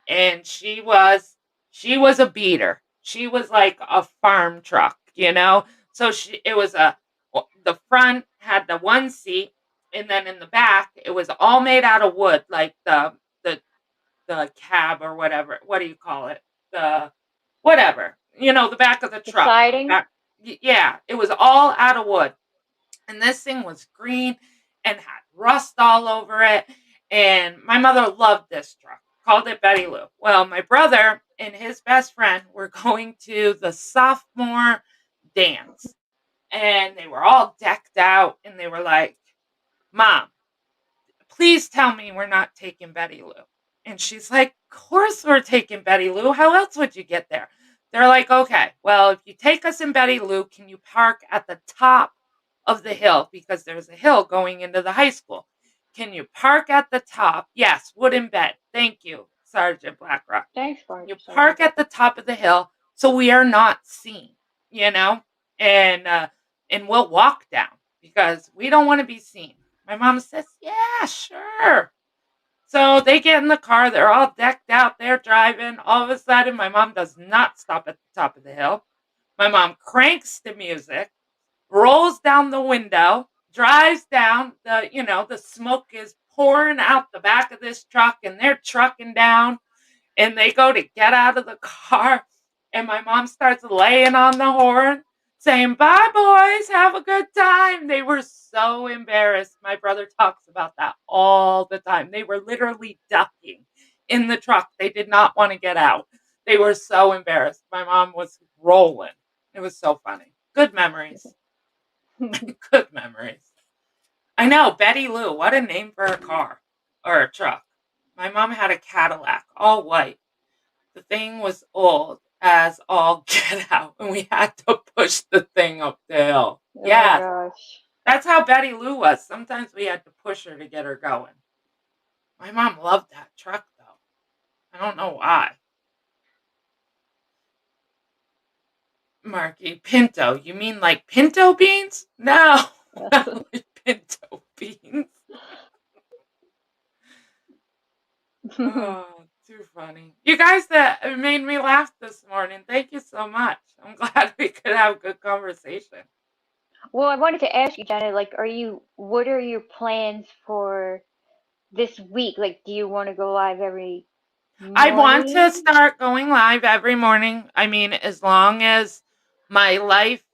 and she was a beater. She was like a farm truck. So it was the front had the one seat, and then in the back it was all made out of wood, like the the cab or whatever. What do you call it? The whatever. The back of the The truck. siding? Yeah, it was all out of wood. And this thing was green and had rust all over it. And my mother loved this truck, called it Betty Lou. Well, my brother and his best friend were going to the sophomore dance, and they were all decked out, and they were like, Mom, please tell me we're not taking Betty Lou. And she's like, Of course we're taking Betty Lou. How else would you get there? They're like, Okay, well, if you take us in Betty Lou, can you park at the top of the hill? Because there's a hill going into the high school. Can you park at the top? Yes, wooden bed. Thank you, Sergeant Blackrock. Thanks, Can you Sergeant park at Blackman. the top of the hill so we are not seen, you know? And and we'll walk down because we don't want to be seen. My mom says, Yeah, sure. So they get in the car, they're all decked out, they're driving. All of a sudden, my mom does not stop at the top of the hill. My mom cranks the music, rolls down the window, drives down. The smoke is pouring out the back of this truck, and they're trucking down, and they go to get out of the car, and my mom starts laying on the horn saying, Bye, boys, have a good time. They were so embarrassed. My brother talks about that all the time. They were literally ducking in the truck. They did not want to get out. They were so embarrassed. My mom was rolling. It was so funny. Good memories. Good memories. I know, Betty Lou. What a name for a car or a truck. My mom had a Cadillac, all white. The thing was old as all get out, and we had to push the thing up the hill. Oh my Yes, gosh. that's how Betty Lou was. Sometimes we had to push her to get her going. My mom loved that truck, though. I don't know why. Marky, pinto. You mean like pinto beans? No, not like pinto beans. Oh, too funny. You guys that made me laugh this morning. Thank you so much. I'm glad we could have a good conversation. Well, I wanted to ask you, Janet, like, what are your plans for this week? Like, do you want to go live every I want to morning? start going live every morning. I mean, as long as my life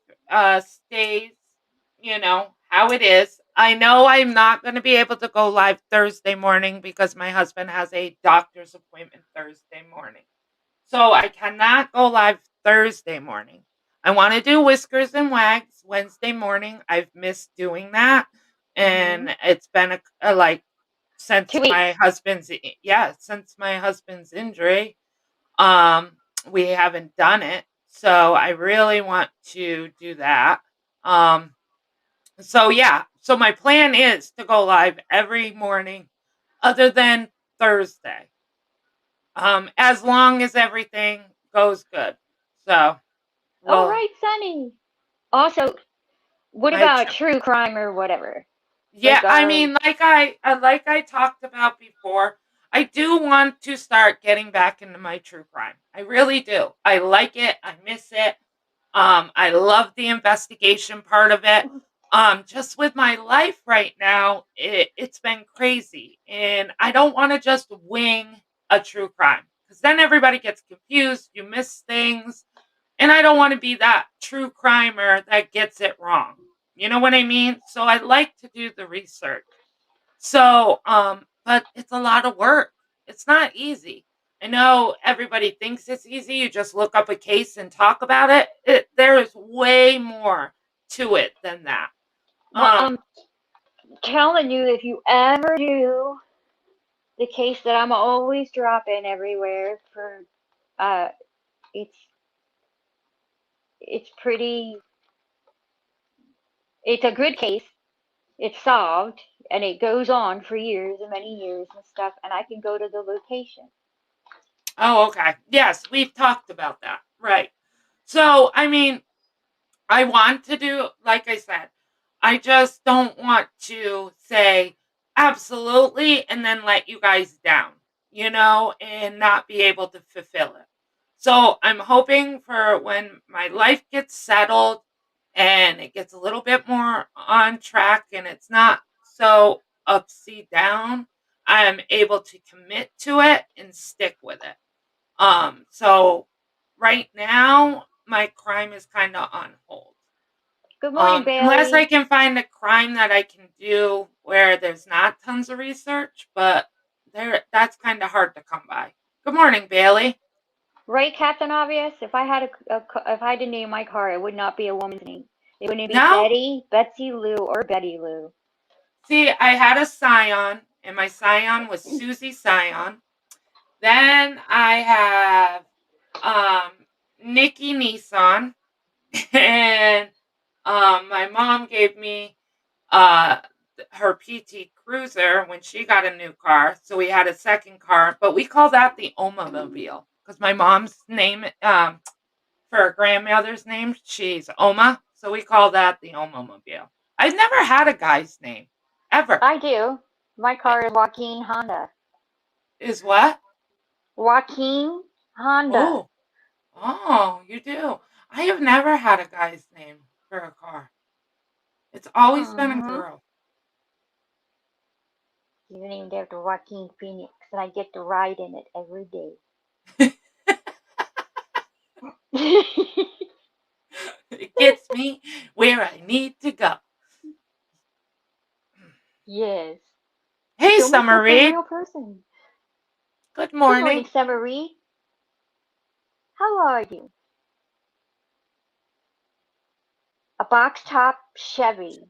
stays, how it is. I know I'm not going to be able to go live Thursday morning because my husband has a doctor's appointment Thursday morning. So I cannot go live Thursday morning. I want to do Whiskers and Wags Wednesday morning. I've missed doing that. Mm-hmm. And it's been like since 2 weeks. my husband's injury, um we haven't done it. So I really want to do that. Um so yeah, so my plan is to go live every morning other than Thursday. As long as everything goes good. So, All well, right, Sunny. Also, what I about tr- true crime or whatever? yeah, Like, I mean, like I talked about before, I do want to start getting back into my true crime. I really do. I like it. I miss it. I love the investigation part of it. Just with my life right now, it's been crazy, and I don't want to just wing a true crime because then everybody gets confused. You miss things, and I don't want to be that true crimer that gets it wrong. You know what I mean? So I like to do the research. So, but it's a lot of work. It's not easy. I know everybody thinks it's easy. You just look up a case and talk about it. There is way more to it than that. well, Um, I'm telling you, if you ever do the case that I'm always dropping everywhere for, uh, it's it's pretty. It's a good case. It's solved, and it goes on for years and many years and stuff. And I can go to the location. oh, okay. Yes, we've talked about that. Right. So, I mean, I want to do, like I said, I just don't want to say absolutely and then let you guys down, and not be able to fulfill it. So I'm hoping for when my life gets settled and it gets a little bit more on track and it's not so upsy down, I'm able to commit to it and stick with it. So right now my crime is kind of on hold. Good morning, Unless I Bailey. can find a crime that I can do where there's not tons of research, but that's kind of hard to come by. Good morning, Bailey. Right, Captain Obvious? If I had if I had to name my car, it would not be a woman's name. It wouldn't be No? Betty, Betsy Lou, or Betty Lou. See, I had a Scion, and my Scion was Susie Scion. Then I have Nikki Nissan, and my mom gave me uh her PT Cruiser when she got a new car. So we had a second car, but we call that the Oma-mobile because my mom's name for her grandmother's name, she's Oma. So we call that the Oma-mobile. I've never had a guy's name ever. I do. My car is Joaquin Honda. Is what? Joaquin Honda. Oh, oh, you do. I have never had a guy's name for a car. It's always been a Mm-hmm. girl. He's named after Joaquin Phoenix, and I get to ride in it every day. It gets me where I need to go. Yes. Hey, It's almost Summer like a Reed. real person. Good Good morning, morning. Summer Reed. How are you? A box top Chevy.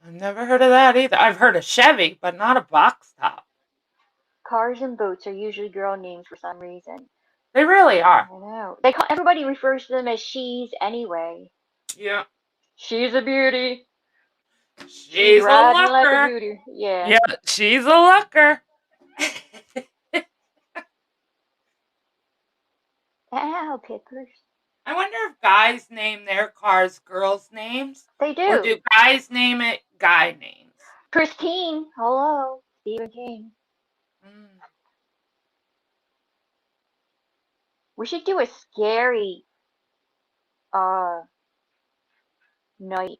I've never heard of that either. I've heard of Chevy, but not a box top. Cars and boats are usually girl names for some reason. They really are. I know. Everybody refers to them as she's anyway. Yeah. She's a beauty. She's She's a riding like a looker. beauty. Yeah. Yeah, she's a looker. Ow, Pippers. I wonder if guys name their cars girls' names, They or do. do guys name it guy names? Christine. Hello. Stephen King. Mm. We should do a scary uh night,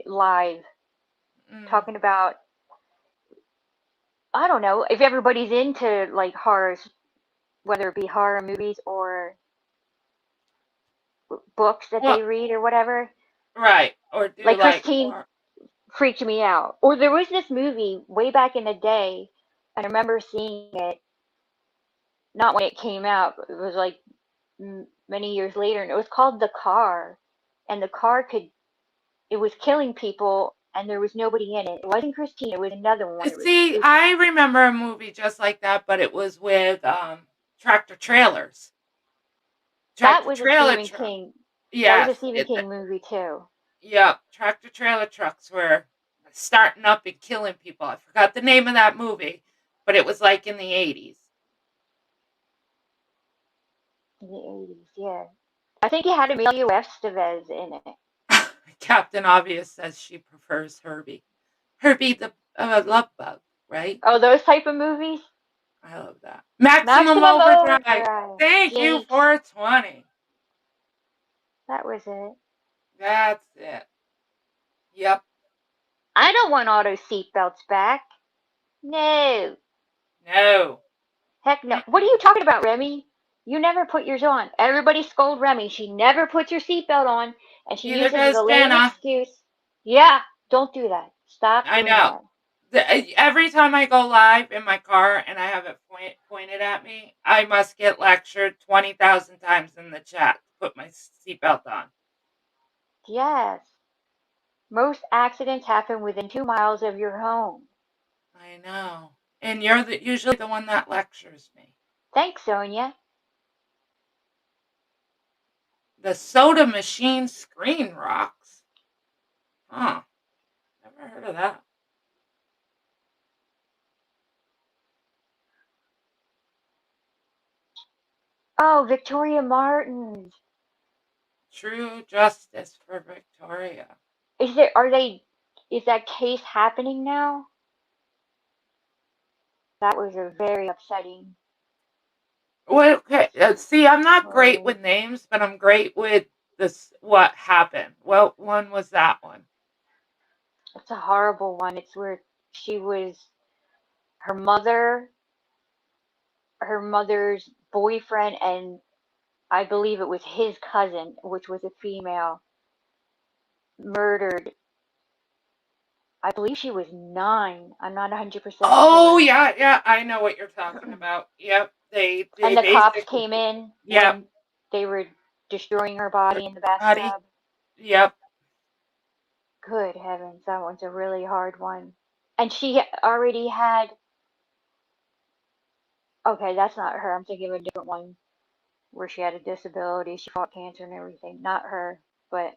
live, Mm. talking about, I don't know, if everybody's into like horrors, whether it be horror movies or books that they Well, read or whatever. right. Or do Like like Christine more. freaked me out. Or there was this movie way back in the day, and I remember seeing it, not when it came out, but it was like many years later, and it was called The Car. And the car it was killing people, and there was nobody in it. It wasn't Christine, it was another one. See, I remember a movie just like that, but it was with tractor trailers. That Tractor was a trailer Stephen truck. King. That was a Yes. Stephen King movie too. Yeah, tractor trailer trucks were starting up and killing people. I forgot the name of that movie, but it was like in the 80s. In the 80s, yeah. I think it had Emilio Estevez in it. Captain Obvious says she prefers Herbie. Herbie the love bug, right? Oh, those type of movies? I love that. Maximum Maximum Overdrive. Overdrive. Thank you, Jinx. 420. That was it. That's it. Yep. I don't want auto seatbelts back. No. No. Heck no. What are Mm-mm. you talking about, Remy? You never put yours on. Everybody scold Remy. She never puts her seatbelt on, and she Neither uses it as does a lame Jenna. excuse. Yeah, don't do that. Stop I doing know. that. Every time I go live in my car and I have it pointed at me, I must get lectured 20,000 times in the chat to put my seatbelt on. Yes. Most accidents happen within 2 miles of your home. I know. And you're usually the one that lectures me. Thanks, Sonia. The soda machine screen rocks. Huh. Never heard of that. Oh, Victoria Martins. True justice for Victoria. Is that case happening now? That was a very upsetting Well, okay. See, I'm not great story. with names, but I'm great with this. What happened? What one was that one? It's a horrible one. It's where she was her mother, her mother's boyfriend, and I believe it was his cousin, which was a female, murdered. I believe she was 9. I'm not 100% Oh, sure. yeah, yeah, I know what you're talking about. Yep, they And the cops basically came in yep, when they were destroying her her body in the body. bathtub. Yep. Good heavens, that one's a really hard one. And she already had. Okay, that's not her. I'm thinking of a different one where she had a disability. She fought cancer and everything. Not her, but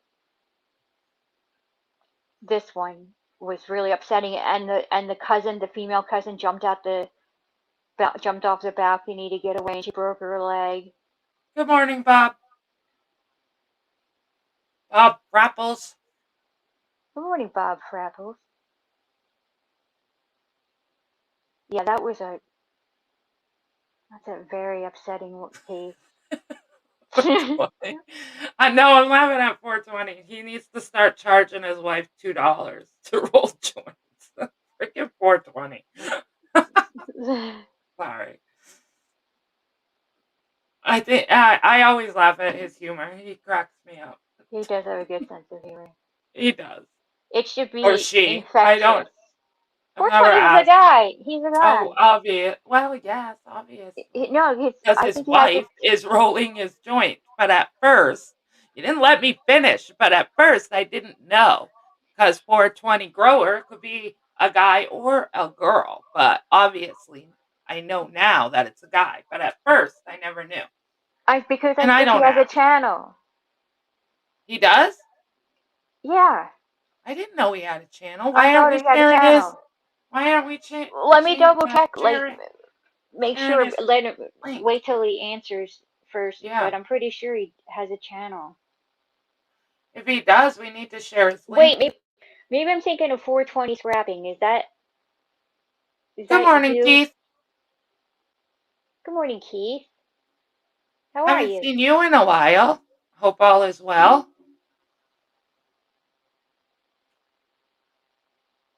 this one was really upsetting. And the cousin, the female cousin, jumped off the balcony to get away, and she broke her leg. Good morning, Bob. Bob Rapples. Good morning, Bob Frapples. Yeah, that's a very upsetting case. 420. I know I'm laughing at 420. He needs to start charging his wife $2 to roll joints. Freaking 420. Sorry. I always laugh at his humor. He cracks me up. He does have a good sense of humor. He does. It should Or be she. I don't. infectious. I've never 420 is a asked. guy. He's a Oh, guy. obvious. Well, yes, obviously. No, Because I his think he has a. wife is rolling his joint. But at first, you didn't let me finish. But at first, I didn't know. Because 420 grower could be a guy or a girl. But obviously, I know now that it's a guy. But at first, I never knew. Because I And I think he don't has a ask. channel. He does? Yeah, I didn't know he had a channel. I Why aren't thought we he had a sharing his? channel. Why aren't we Let me double check. Like, sharing make sharing sure. his Let him link? wait till he answers first. Yeah. But I'm pretty sure he has a channel. If he does, we need to share his link. Wait, maybe I'm thinking of 420 scrapping. Is Good that morning, you? Keith. Good morning, Keith. How are Haven't you? seen you in a while. Hope all is well.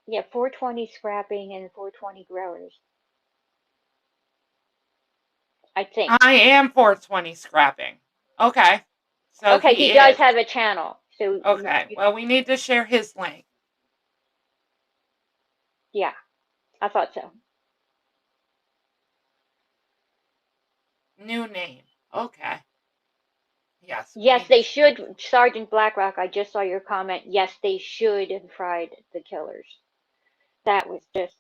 Yeah, 420 scrapping and 420 growers. I think. I am 420 scrapping. Okay. So Okay, he he does is. have a channel. So Okay. Well, we need to share his link. yeah, I thought so. New name. Okay. Yes, we Yes, need to they share. should, Sergeant Blackrock. I just saw your comment. Yes, they should have tried the killers. That was just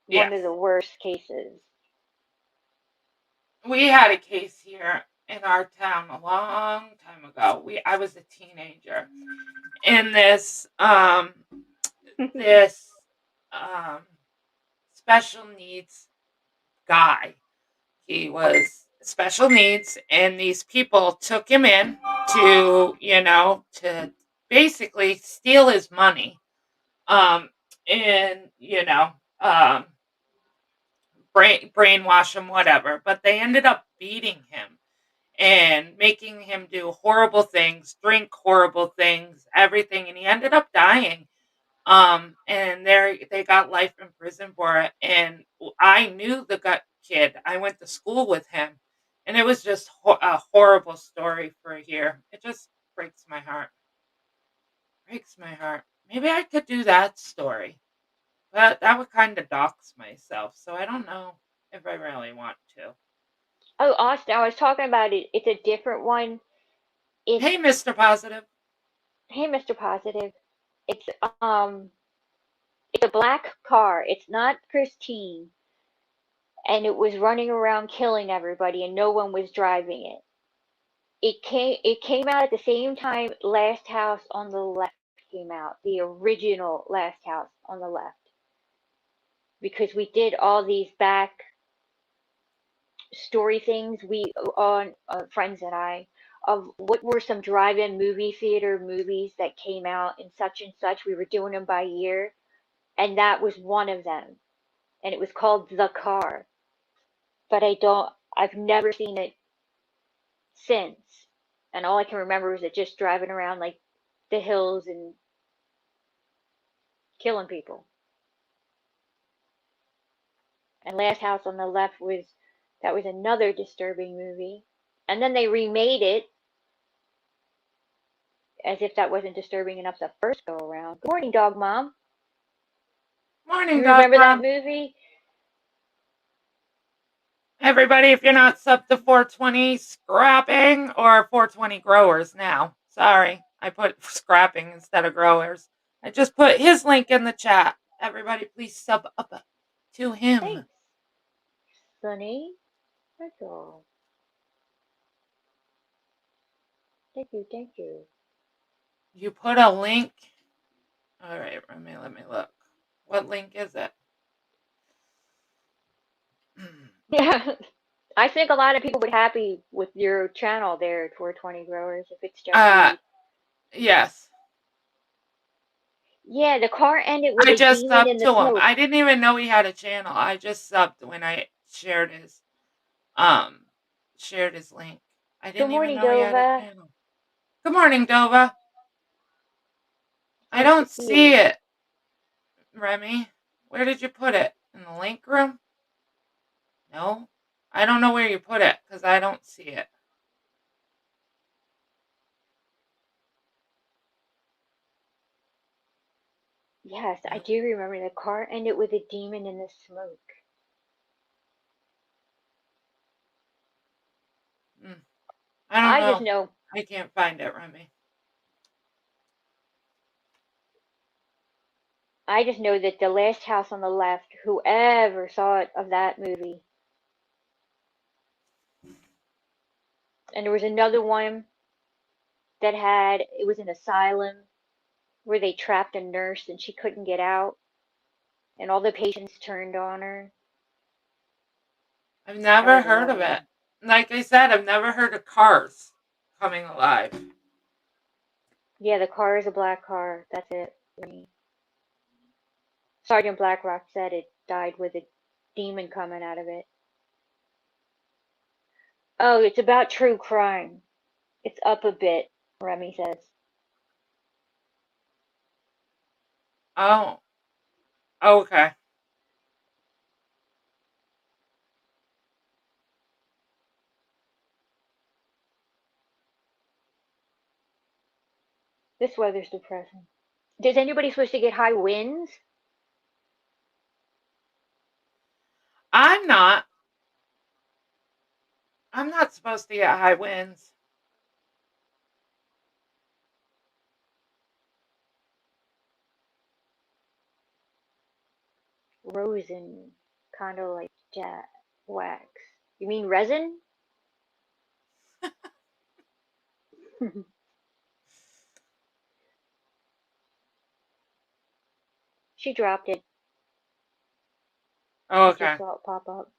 one Yes. of the worst cases. We had a case here in our town a long time ago. I was a teenager. And this um special needs guy. He was special needs, and these people took him in to basically steal his money. Um, and brainwash him, whatever. But they ended up beating him and making him do horrible things, drink horrible things, everything, and he ended up dying. And they got life in prison for it. And I knew the gut kid. I went to school with him, and it was just a horrible story for here. It just breaks my heart. Breaks my heart. Maybe I could do that story, but that would kind of dox myself. So I don't know if I really want to. Oh, Austin, I was talking about it. It's a different one. It's Hey, Mr. Positive. Hey, Mr. Positive. It's um, it's a black car. It's not Christine, and it was running around killing everybody, and no one was driving it. It came out at the same time Last House on the Left came out, the original Last House on the Left, because we did all these back story things. We on friends and I of what were some drive-in movie theater movies that came out in such and such. We were doing them by year, and that was one of them, and it was called The Car. But I've never seen it since, and all I can remember is it just driving around like the hills and killing people. And Last House on the Left was that was another disturbing movie. And then they remade it as if that wasn't disturbing enough the first go around. Good morning, Dog Mom. Morning, You Dog remember that Mom. movie? Everybody, if you're not sub to 420 scrapping or 420 growers now. Sorry, I put scrapping instead of growers. I just put his link in the chat. Everybody, please sub up to him. Thanks, Sunny. That's all. Thank you, thank you. You put a link. All right, let me look. What link is it? Yeah. I think a lot of people would be happy with your channel there at 420 Growers if it's just Yes. Yeah, the car ended with I a just demon subbed in the to him. smoke. I didn't even know he had a channel. I just subbed when I shared his link. I Good didn't even morning, know he had a Dova. channel. Good morning, Dova. I Nice to don't see see you. it, Remy. Where did you put it? In the link room? No. I don't know where you put it because I don't see it. Yes, I Nope. do remember the car ended with a demon in the smoke. I don't I just know. know I can't find it, Remy. that the last house on the left, whoever saw it of that movie, and there was another one that it was an asylum where they trapped a nurse and she couldn't get out, and all the patients turned on her. I've That never was heard another of it. one. Like I said, I've never heard of cars coming alive. Yeah, the car is a black car. That's it. Sergeant Blackrock said it died with a demon coming out of it. Oh, it's about true crime. It's up a bit, Remy says. Oh, okay. This weather's depressing. Is anybody supposed to get high winds? I'm not. I'm not supposed to get high winds. Rosin, kind of like wax. You mean resin? She dropped it. Oh, I just okay. saw it pop up.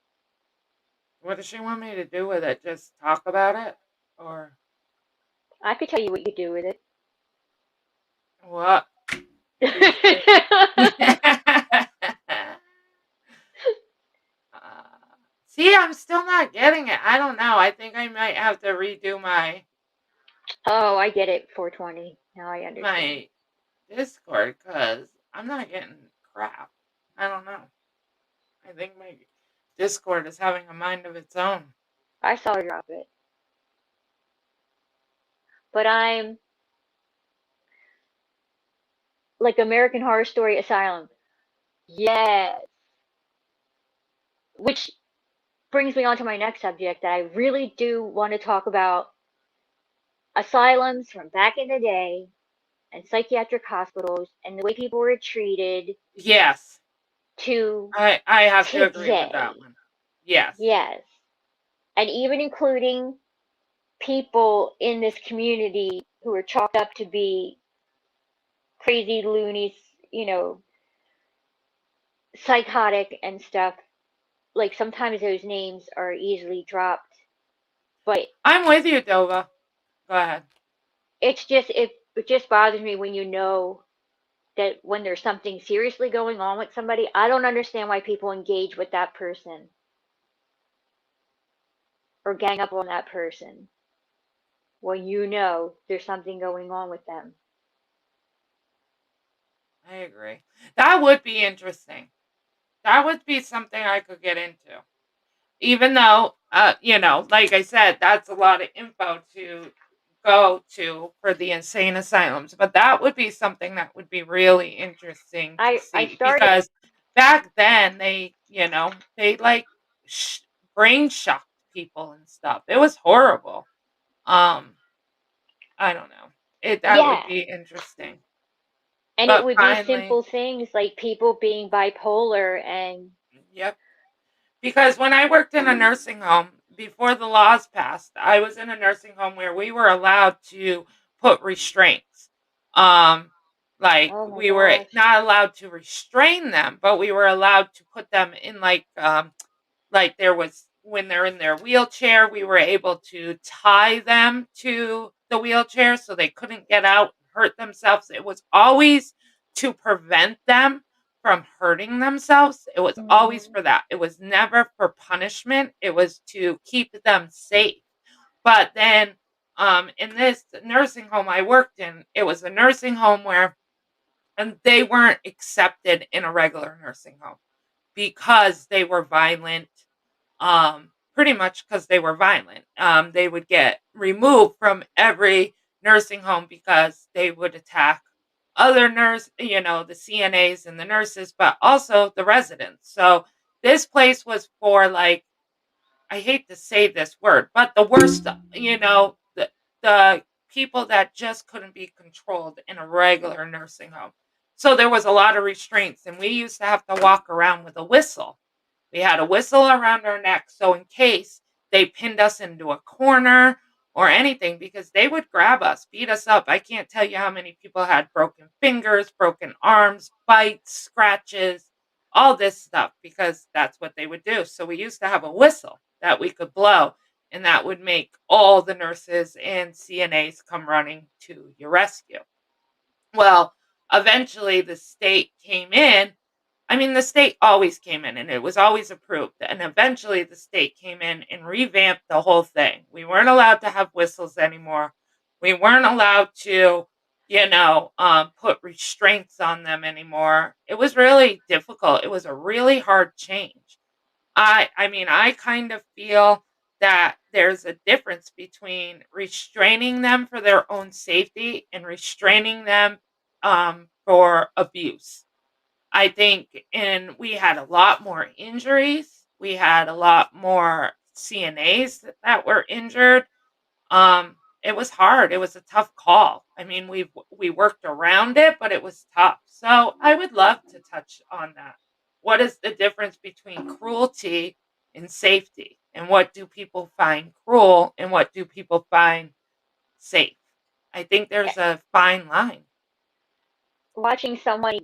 What does she want me to do with it? Just talk about it? Or I could tell you what you could do with it. what? Please do. See, I'm still not getting it. I don't know. I think I might have to redo my Oh, I get it. 420. Now I understand. my Discord because I'm not getting crap. I don't know. I think my Discord is having a mind of its own. I saw her drop it. But I'm like American Horror Story Asylum. Yes. Which brings me on to my next subject that I really do want to talk about asylums from back in the day and psychiatric hospitals and the way people were treated Yes. to I have to agree with that today. one. Yes. Yes. And even including people in this community who are chalked up to be crazy loonies, psychotic and stuff. Like sometimes those names are easily dropped, but I'm with you, Dova. Go ahead. it just bothers me when you know that when there's something seriously going on with somebody, I don't understand why people engage with that person or gang up on that person when you know there's something going on with them. I agree. That would be interesting. That would be something I could get into. even though, like I said, that's a lot of info to go to for the insane asylums, but that would be something that would be really interesting to I see started. because back then they like sh- brain shocked people and stuff. It was horrible. Um, I don't know. That would Yeah, be interesting. and it But would be finally, simple things like people being bipolar and yep. Because when I worked in a nursing home before the laws passed, I was in a nursing home where we were allowed to put restraints. Um, like oh my we were gosh. not allowed to restrain them, but we were allowed to put them in like there was when they're in their wheelchair, we were able to tie them to the wheelchair so they couldn't get out and hurt themselves. It was always to prevent them from hurting themselves. It was always Mhm. for that. It was never for punishment. It was to keep them safe. But then in this nursing home I worked in, it was a nursing home where and they weren't accepted in a regular nursing home because they were violent, pretty much because they were violent. They would get removed from every nursing home because they would attack other the CNAs and the nurses, but also the residents. So this place was for like I hate to say this word, but the worst, the people that just couldn't be controlled in a regular nursing home. So there was a lot of restraints, and we used to have to walk around with a whistle. We had a whistle around our neck, so in case they pinned us into a corner or anything, because they would grab us, beat us up. I can't tell you how many people had broken fingers, broken arms, bites, scratches, all this stuff, because that's what they would do. So we used to have a whistle that we could blow, and that would make all the nurses and CNAs come running to your rescue. Well, eventually the state came in. I mean, the state always came in and it was always approved. And eventually the state came in and revamped the whole thing. We weren't allowed to have whistles anymore. We weren't allowed to, put restraints on them anymore. It was really difficult. It was a really hard change. I mean, I kind of feel that there's a difference between restraining them for their own safety and restraining them for abuse. I think and we had a lot more injuries. We had a lot more CNAs that were injured. It was hard. It was a tough call. I mean, we worked around it, but it was tough. So I would love to touch on that. What is the difference between cruelty and safety? And what do people find cruel and what do people find safe? I think there's a fine line. Watching someone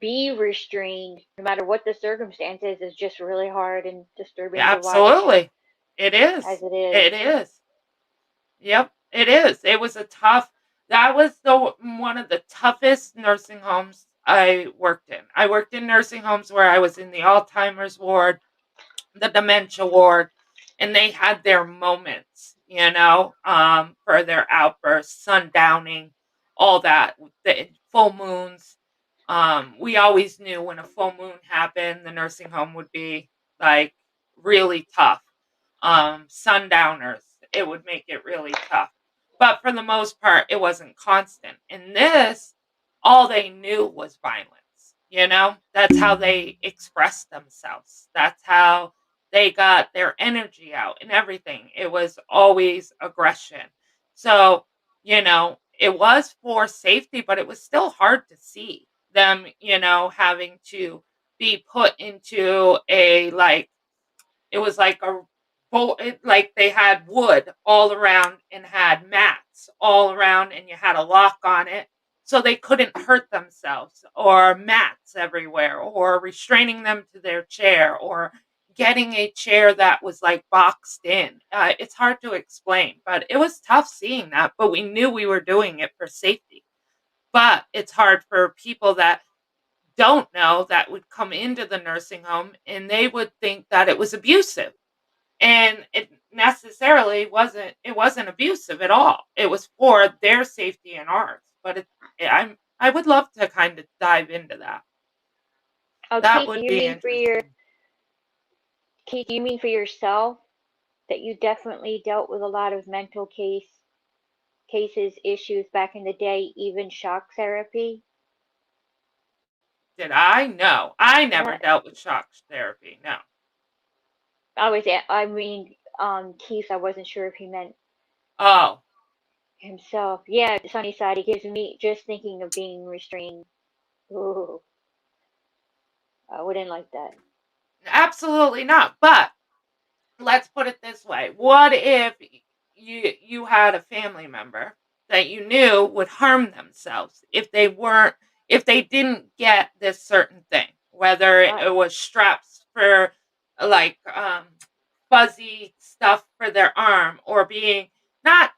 be restrained, no matter what the circumstances, is just really hard and disturbing Yeah, to watch absolutely. It as is. it is. It is. Yep, it is. It was a tough that was the one of the toughest nursing homes I worked in. I worked in nursing homes where I was in the Alzheimer's ward, the dementia ward, and they had their moments, for their outbursts, sundowning, all that, the full moons. We always knew when a full moon happened, the nursing home would be like really tough. Sundowners, it would make it really tough. But for the most part, it wasn't constant. In this, all they knew was violence. That's how they expressed themselves. That's how they got their energy out and everything. It was always aggression. So, it was for safety, but it was still hard to see them, having to be put into a like it was like a like they had wood all around and had mats all around and you had a lock on it so they couldn't hurt themselves or mats everywhere or restraining them to their chair or getting a chair that was like boxed in. It's hard to explain, but it was tough seeing that, but we knew we were doing it for safety. But it's hard for people that don't know that would come into the nursing home and they would think that it was abusive and it wasn't abusive at all. It was for their safety and ours. But I would love to kind of dive into that. That Okay, would you be mean for your interesting. Keith, do you mean for yourself that you definitely dealt with a lot of mental cases, issues back in the day, even shock therapy? Did I? No, I never Yeah, dealt with shock therapy. No. I mean, Keith, I wasn't sure if he meant Oh, himself. Yeah, sunny side, it gives me just thinking of being restrained. Ooh, I wouldn't like that. absolutely not. But let's put it this way. What if you had a family member that you knew would harm themselves if they didn't get this certain thing, whether Right. it was straps for like fuzzy stuff for their arm or being not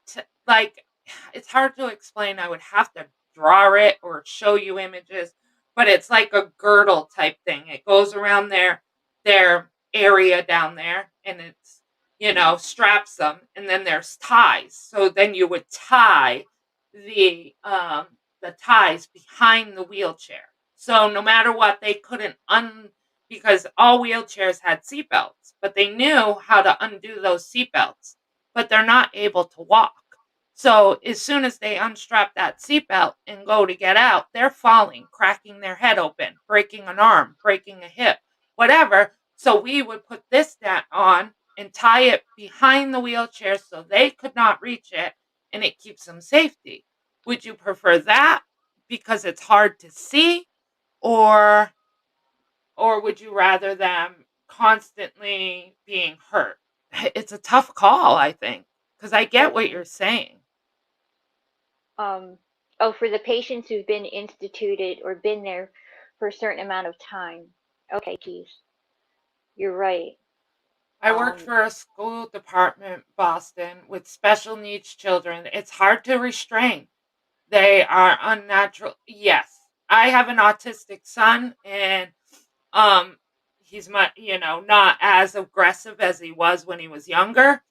like it's hard to explain. I would have to draw it or show you images, but it's like a girdle type thing. It goes around their area down there and it's straps them and then there's ties. So then you would tie the ties behind the wheelchair. So no matter what they couldn't because all wheelchairs had seatbelts, but they knew how to undo those seatbelts, but they're not able to walk. So as soon as they unstrap that seatbelt and go to get out, they're falling, cracking their head open, breaking an arm, breaking a hip, whatever. So we would put this on and tie it behind the wheelchair so they could not reach it and it keeps them safety. Would you prefer that because it's hard to see or would you rather them constantly being hurt? It's a tough call, I think, because I get what you're Definitely. saying. Um, oh, for the patients who've been instituted or been there for a certain amount of time. Okay, Keith, you're right. I worked Um, for a school department, Boston, with special needs children. It's hard to restrain. They are unnatural. Yes, I have an autistic son, and um, he's not as aggressive as he was when he was younger.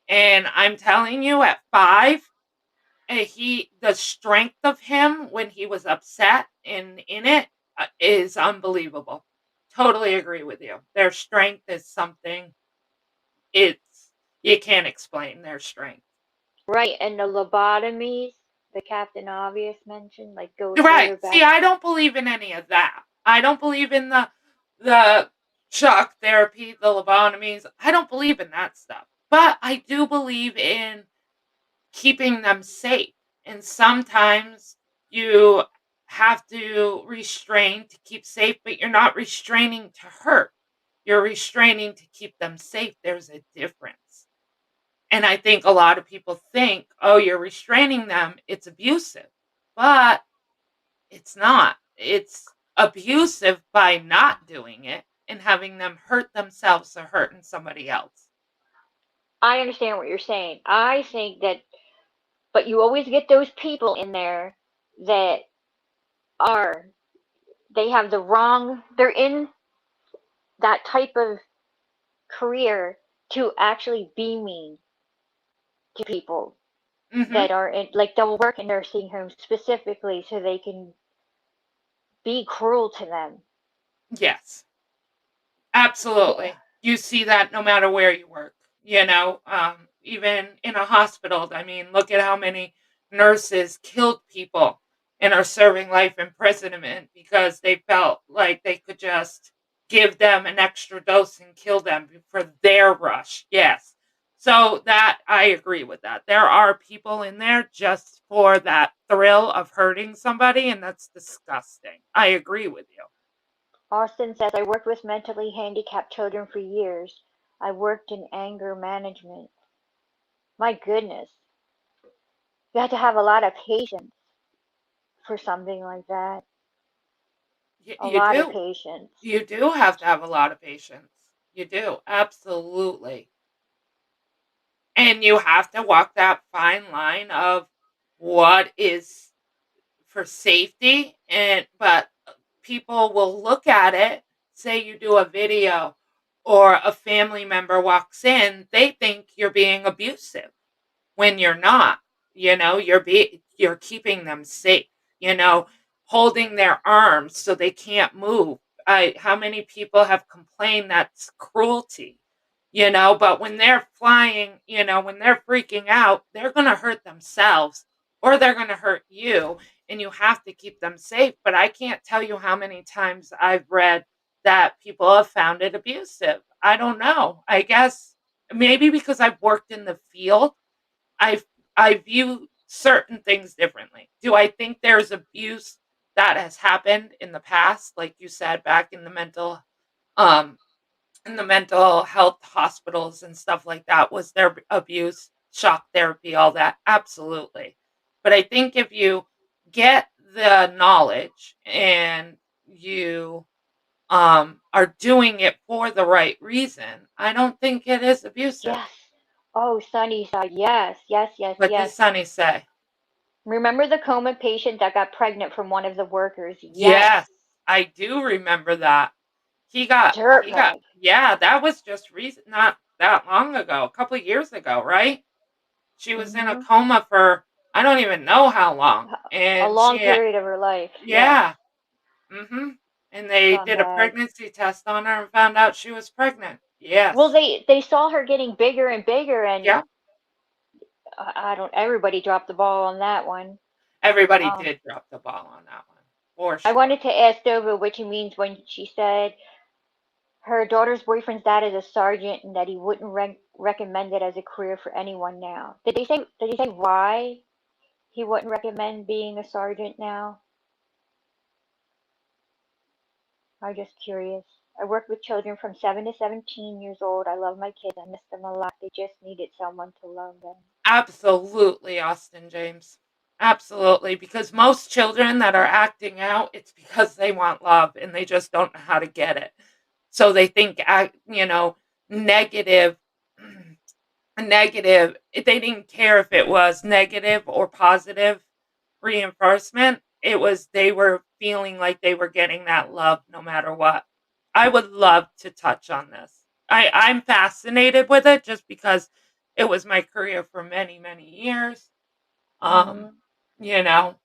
And I'm telling you, at 5, the strength of him when he was upset and in it is unbelievable. Totally agree with you. Their strength is something it's you can't explain their strength. right, and the lobotomies, the Captain Obvious mentioned, like go Right. clear See, back. I don't believe in any of that. I don't believe in the shock therapy, the lobotomies. I don't believe in that stuff. But I do believe in keeping them safe. And sometimes you have to restrain to keep safe, but you're not restraining to hurt. You're restraining to keep them safe. There's a difference. And I think a lot of people think, oh, you're restraining them, it's abusive. But it's not. It's abusive by not doing it and having them hurt themselves or hurting somebody else. I understand what you're saying. I think that, but you always get those people in there that are, they have the wrong, they're in that type of career to actually be mean to people Mhm. that are in, like they'll work in nursing homes specifically so they can be cruel to them. Yes. Yeah. Absolutely. You see that no matter where you work, even in a hospital. I mean, look at how many nurses killed people and are serving life imprisonment because they felt like they could just give them an extra dose and kill them for their rush. Yes. So that I agree with that. There are people in there just for that thrill of hurting somebody, and that's disgusting. I agree with you. Austin says, I worked with mentally handicapped children for years. I worked in anger management. My goodness. You have to have a lot of patience for something like that. A You lot of do. patience. You do have to have a lot of patience. You do, absolutely. And you have to walk that fine line of what is for safety but people will look at it, say you do a video or a family member walks in, they think you're being abusive when you're not. You're keeping them safe, holding their arms so they can't move. I How many people have complained that's cruelty? But when they're flying, when they're freaking out, they're going to hurt themselves or they're going to hurt you, and you have to keep them safe. But I can't tell you how many times I've read that people have found it abusive. I don't know. I guess maybe because I've worked in the field, I I view certain things differently. Do I think there's abuse that has happened in the past, like you said, back um in the mental health hospitals and stuff like that? Was there abuse, shock therapy, all that? Absolutely. But I think if you get the knowledge and you are doing it for the right reason, I don't think it is abusive. Yes. Oh, Sunnyside. Yes, yes, yes, What did yes. Sunny say? Remember the coma patient that got pregnant from one of the workers? Yes. Yes, I do remember that. He got Dirtbag. yeah, that was just recent, not that long ago, a couple of years ago, right? She was in a Mm-hmm. coma for I don't even know how long. A And long period of her life. Yes. yeah. Mhm. And they did a Scumbag. pregnancy test on her and found out she was pregnant. Well, Yes. they saw her getting bigger and bigger, and Yeah. I don't. Everybody dropped the ball on that one. Everybody Um, did drop the ball on that one, for I sure. wanted to ask Dova what she means when she said her daughter's boyfriend's dad is a sergeant and that he wouldn't recommend it as a career for anyone now. Did he say why he wouldn't recommend being a sergeant now? I'm just curious. I work with children from 7 to 17 years old. I love my kids. I miss them a lot. They just needed someone to love them. Absolutely, Austin James. Absolutely, because most children that are acting out, it's because they want love and they just don't know how to get it. So they think, negative, negative. They didn't care if it was negative or positive reinforcement. It was they were feeling like they were getting that love no matter what. I would love to touch on this. I'm fascinated with it just because it was my career for many, many years. Um, Hmm. you know,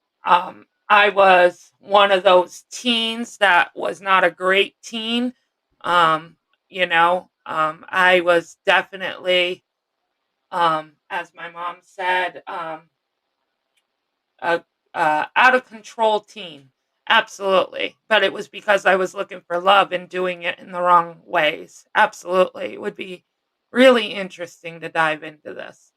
I was one of those teens that was not a great teen. I was definitely, as my mom said, a out of control teen. Absolutely. But it was because I was looking for love and doing it in the wrong ways. Absolutely. It would be really interesting to dive into this.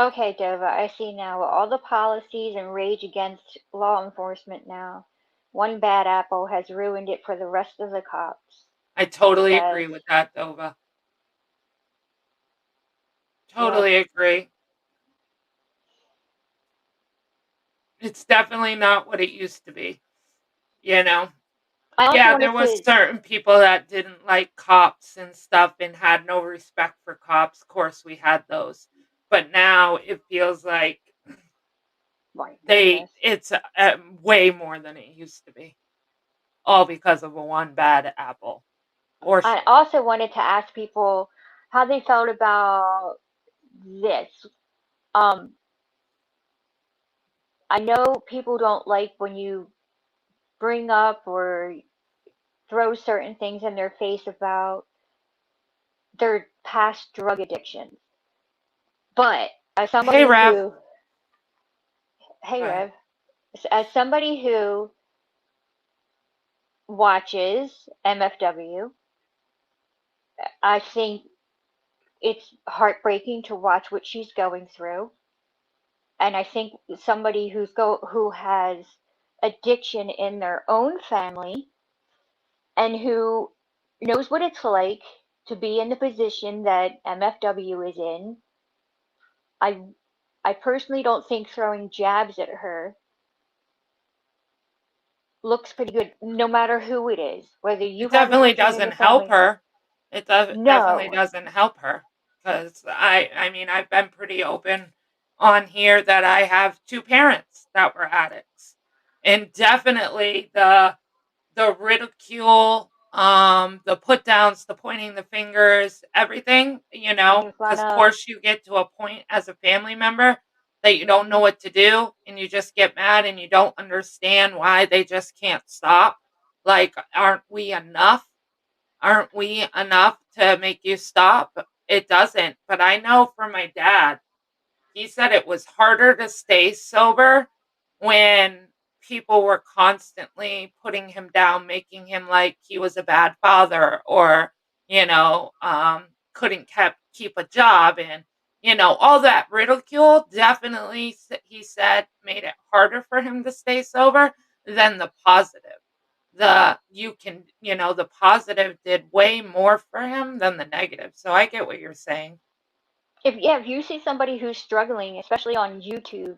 Okay, Dova, I see now all the policies and rage against law enforcement now. One bad apple has ruined it for the rest of the cops, I she totally says. agree with that, Dova. Yep. Totally agree. It's definitely not what it used to be, you know? I also Yeah, there wanted was to, certain people that didn't like cops and stuff and had no respect for cops. Of course, we had those. But now it feels like my they goodness. it's way more than it used to be. All because of a one bad apple, for I sure. also wanted to ask people how they felt about this. Um, I know people don't like when you bring up or throw certain things in their face about their past drug addictions. But as Hey, somebody Rev. who, hey Go ahead. Rev, as somebody who watches MFW, I think it's heartbreaking to watch what she's going through. And I think somebody who has addiction in their own family and who knows what it's like to be in the position that MFW is in, I I personally don't think throwing jabs at her looks pretty good, no matter who it is, whether you It have definitely addiction in doesn't the help family. her. It definitely No. doesn't help her because I mean, I've been pretty open on here that I have two parents that were addicts, and definitely the ridicule, the put downs, the pointing the fingers, everything, Making fun because of of. course you get to a point as a family member that you don't know Hmm. what to do and you just get mad and you don't understand why they just can't stop. Like, aren't we enough? Aren't we enough to make you stop? it doesn't. But I know for my dad, he said it was harder to stay sober when people were constantly putting him down, making him like he was a bad father or, couldn't keep a job and, all that ridicule definitely, he said, made it harder for him to stay sober than the positive. The positive did way more for him than the negative. So I get what you're saying. If you see somebody who's struggling, especially on YouTube,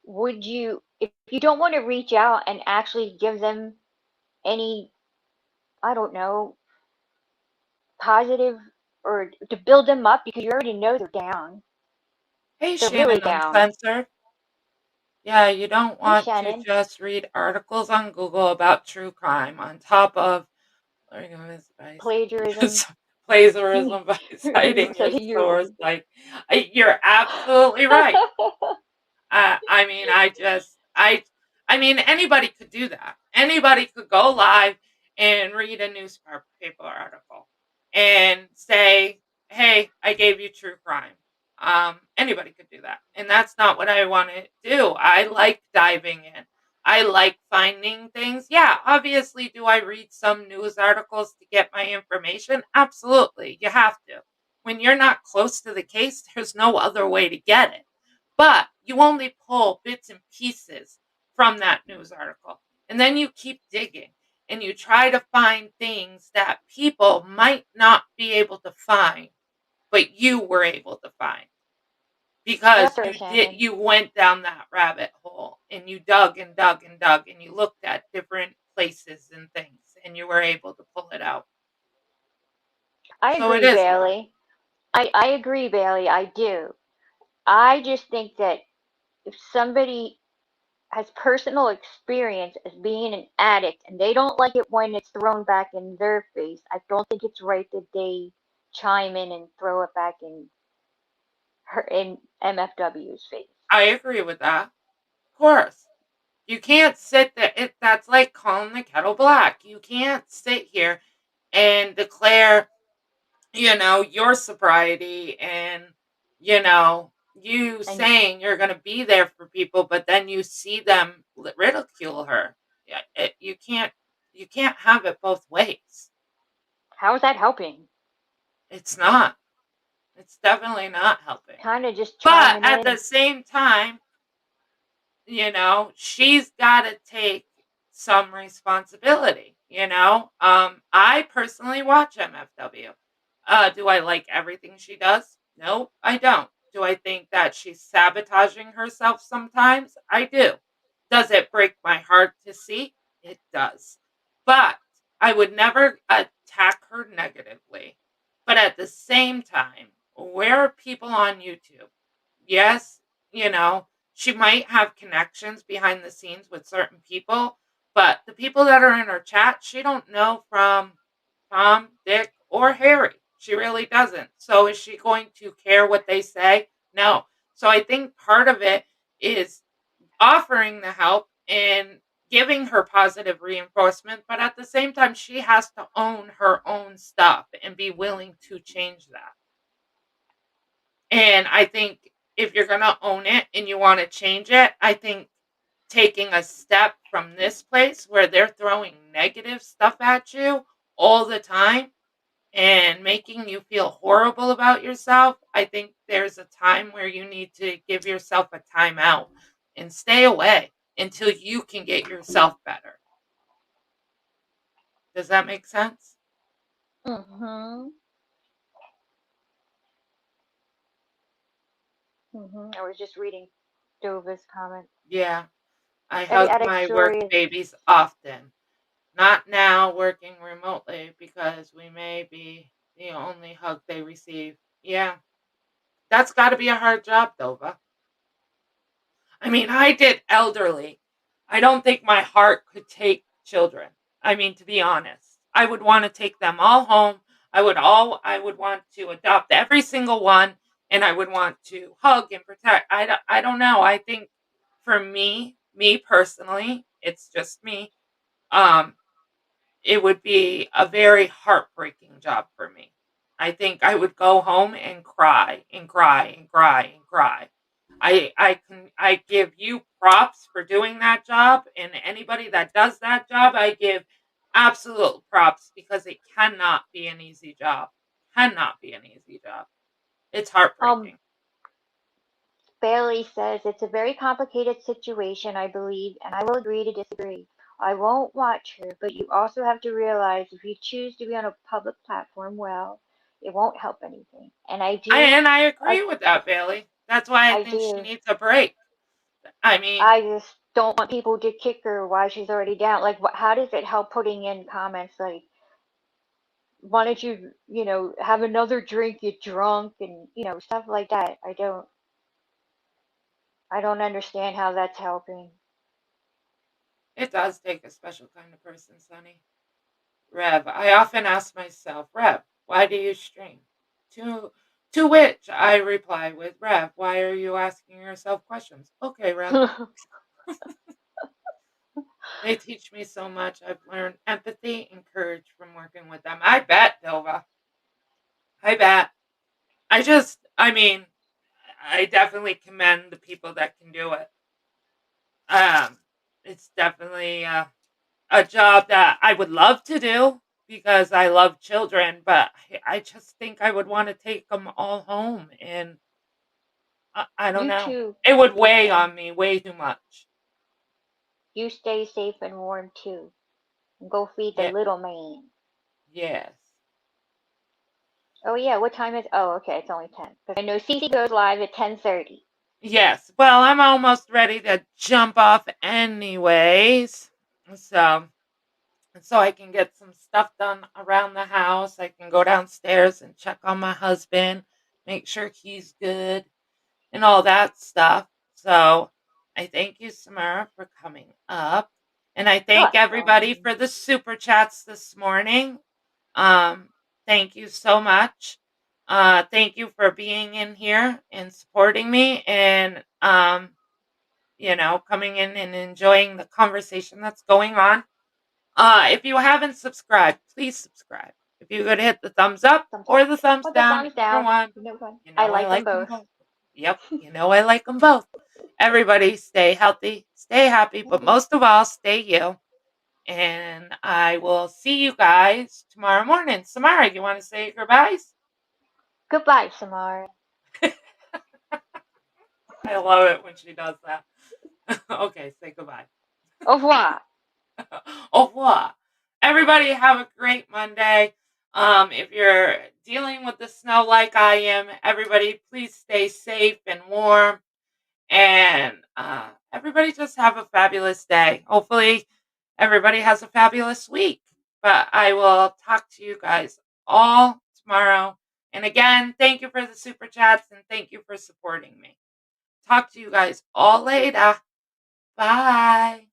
would you, if you don't want to reach out and actually give them any, I don't know, positive, or to build them up, because you already know they're down. Hey, They're really Shannon down. Uncensored. Yeah, you don't Hey, want to Shannon. just read articles on Google about true crime on top of learning on this by Plagiarism. plagiarism by citing So your you're. source. Like, you're absolutely right. I mean, I mean, anybody could do that. Anybody could go live and read a newspaper article and say, "Hey, I gave you true crime." Anybody could do that, and that's not what I want to do. I like diving in. I like finding things. Yeah, obviously, do I read some news articles to get my information? Absolutely, you have to. When you're not close to the case, there's no other way to get it, but you only pull bits and pieces from that news article. And then you keep digging and you try to find things that people might not be able to find, but you were able to find because That's right, Shannon. you went down that rabbit hole and you dug and dug and dug and you looked at different places and things and you were able to pull it out. I So it agree, is hard. Bailey. I agree, Bailey. I do. I just think that if somebody has personal experience as being an addict and they don't like it when it's thrown back in their face, I don't think it's right that they chime in and throw it back in MFW's face. I agree with that. Of course. You can't sit there. That's like calling the kettle black. You can't sit here and declare, your sobriety and, you And saying you're going to be there for people, but then you see them ridicule her. Yeah, you can't have it both ways. how is that helping? It's not. It's definitely not helping. Kind of just But chiming at the in. same time, she's got to take some responsibility. I personally watch MFW. Do I like everything she does? No, I don't. Do I think that she's sabotaging herself sometimes? I do. Does it break my heart to see? It does. But I would never attack her negatively. But at the same time, where are people on YouTube? Yes, she might have connections behind the scenes with certain people, but the people that are in her chat, she don't know from Tom, Dick, or Harry. She really doesn't. So is she going to care what they say? No. So I think part of it is offering the help and giving her positive reinforcement, but at the same time, she has to own her own stuff and be willing to change that. And I think if you're going to own it and you want to change it, I think taking a step from this place where they're throwing negative stuff at you all the time and making you feel horrible about yourself, I think there's a time where you need to give yourself a timeout and stay away until you can get yourself better. Does that make sense? Mm-hmm. Mm-hmm. I was just reading Dova's comment. Yeah. I Every hug addict my work story is. babies often. Not now working remotely because we may be the only hug they receive. Yeah, that's got to be a hard job, Dova. I mean, I did elderly. I don't think my heart could take children. I mean, to be honest, I would want to take them all home. I would want to adopt every single one and I would want to hug and protect. I don't know. I think for me personally, it's just me. Um it would be a very heartbreaking job for me. I think I would go home and cry and cry and cry and cry. I give you props for doing that job, and anybody that does that job, I give absolute props because it cannot be an easy job. Cannot be an easy job. It's Um, heartbreaking. Bailey says it's a very complicated situation, I believe, and I will agree to disagree. I won't watch her, but you also have to realize if you choose to be on a public platform, well, it won't help anything. And I uh, agree with that, Bailey. That's why I I think she do. needs a break. I mean, I just don't want people to kick her while she's already down. Like, how does it help putting in comments like, why don't you, have another drink, you drunk, and, stuff like that. I don't understand how that's helping. it does take a special kind of person, Sonny. Rev, I often ask myself, Rev, why do you stream? To to which I reply with, Rev, why are you asking yourself questions? Okay, Rev. They teach me so much. I've learned empathy and courage from working with them. I bet, Dova. I bet. I mean, I definitely commend the people that can do it. Um, it's definitely a job that I would love to do because I love children, but I just think I would want to take them all home, and I don't You know. too, It would weigh Ethan. on me way too much. You stay safe and warm too. And go feed the Yeah, little man. yes. Oh yeah, what time is? Oh, okay, it's only 10. Because I know Cece goes live at 10:30. Yes. Well, I'm almost ready to jump off anyways. So, so I can get some stuff done around the house. I can go downstairs and check on my husband, make sure he's good, and all that stuff. So I thank you, Samara, for coming up. And I You're thank everybody welcome. for the super chats this morning. Um, Thank you so much. Thank you for being in here and supporting me and, coming in and enjoying the conversation that's going on. If you haven't subscribed, please subscribe. If you could hit the thumbs up Thumbs or up the thumbs or the down, thumbs either down. one, You know what? you I know I like them like them both. both. Yep, you know I like them both. Everybody stay healthy, stay happy, but Okay. most of all, stay you. And I will see you guys tomorrow morning. Samara, you want to say your goodbyes? Goodbye, Samara. I love it when she does that. Okay, say goodbye. Au revoir. Au revoir. Everybody have a great Monday. If you're dealing with the snow like I am, everybody please stay safe and warm. And everybody just have a fabulous day. Hopefully, everybody has a fabulous week. But I will talk to you guys all tomorrow. And again, thank you for the super chats and thank you for supporting me. Talk to you guys all later. Bye.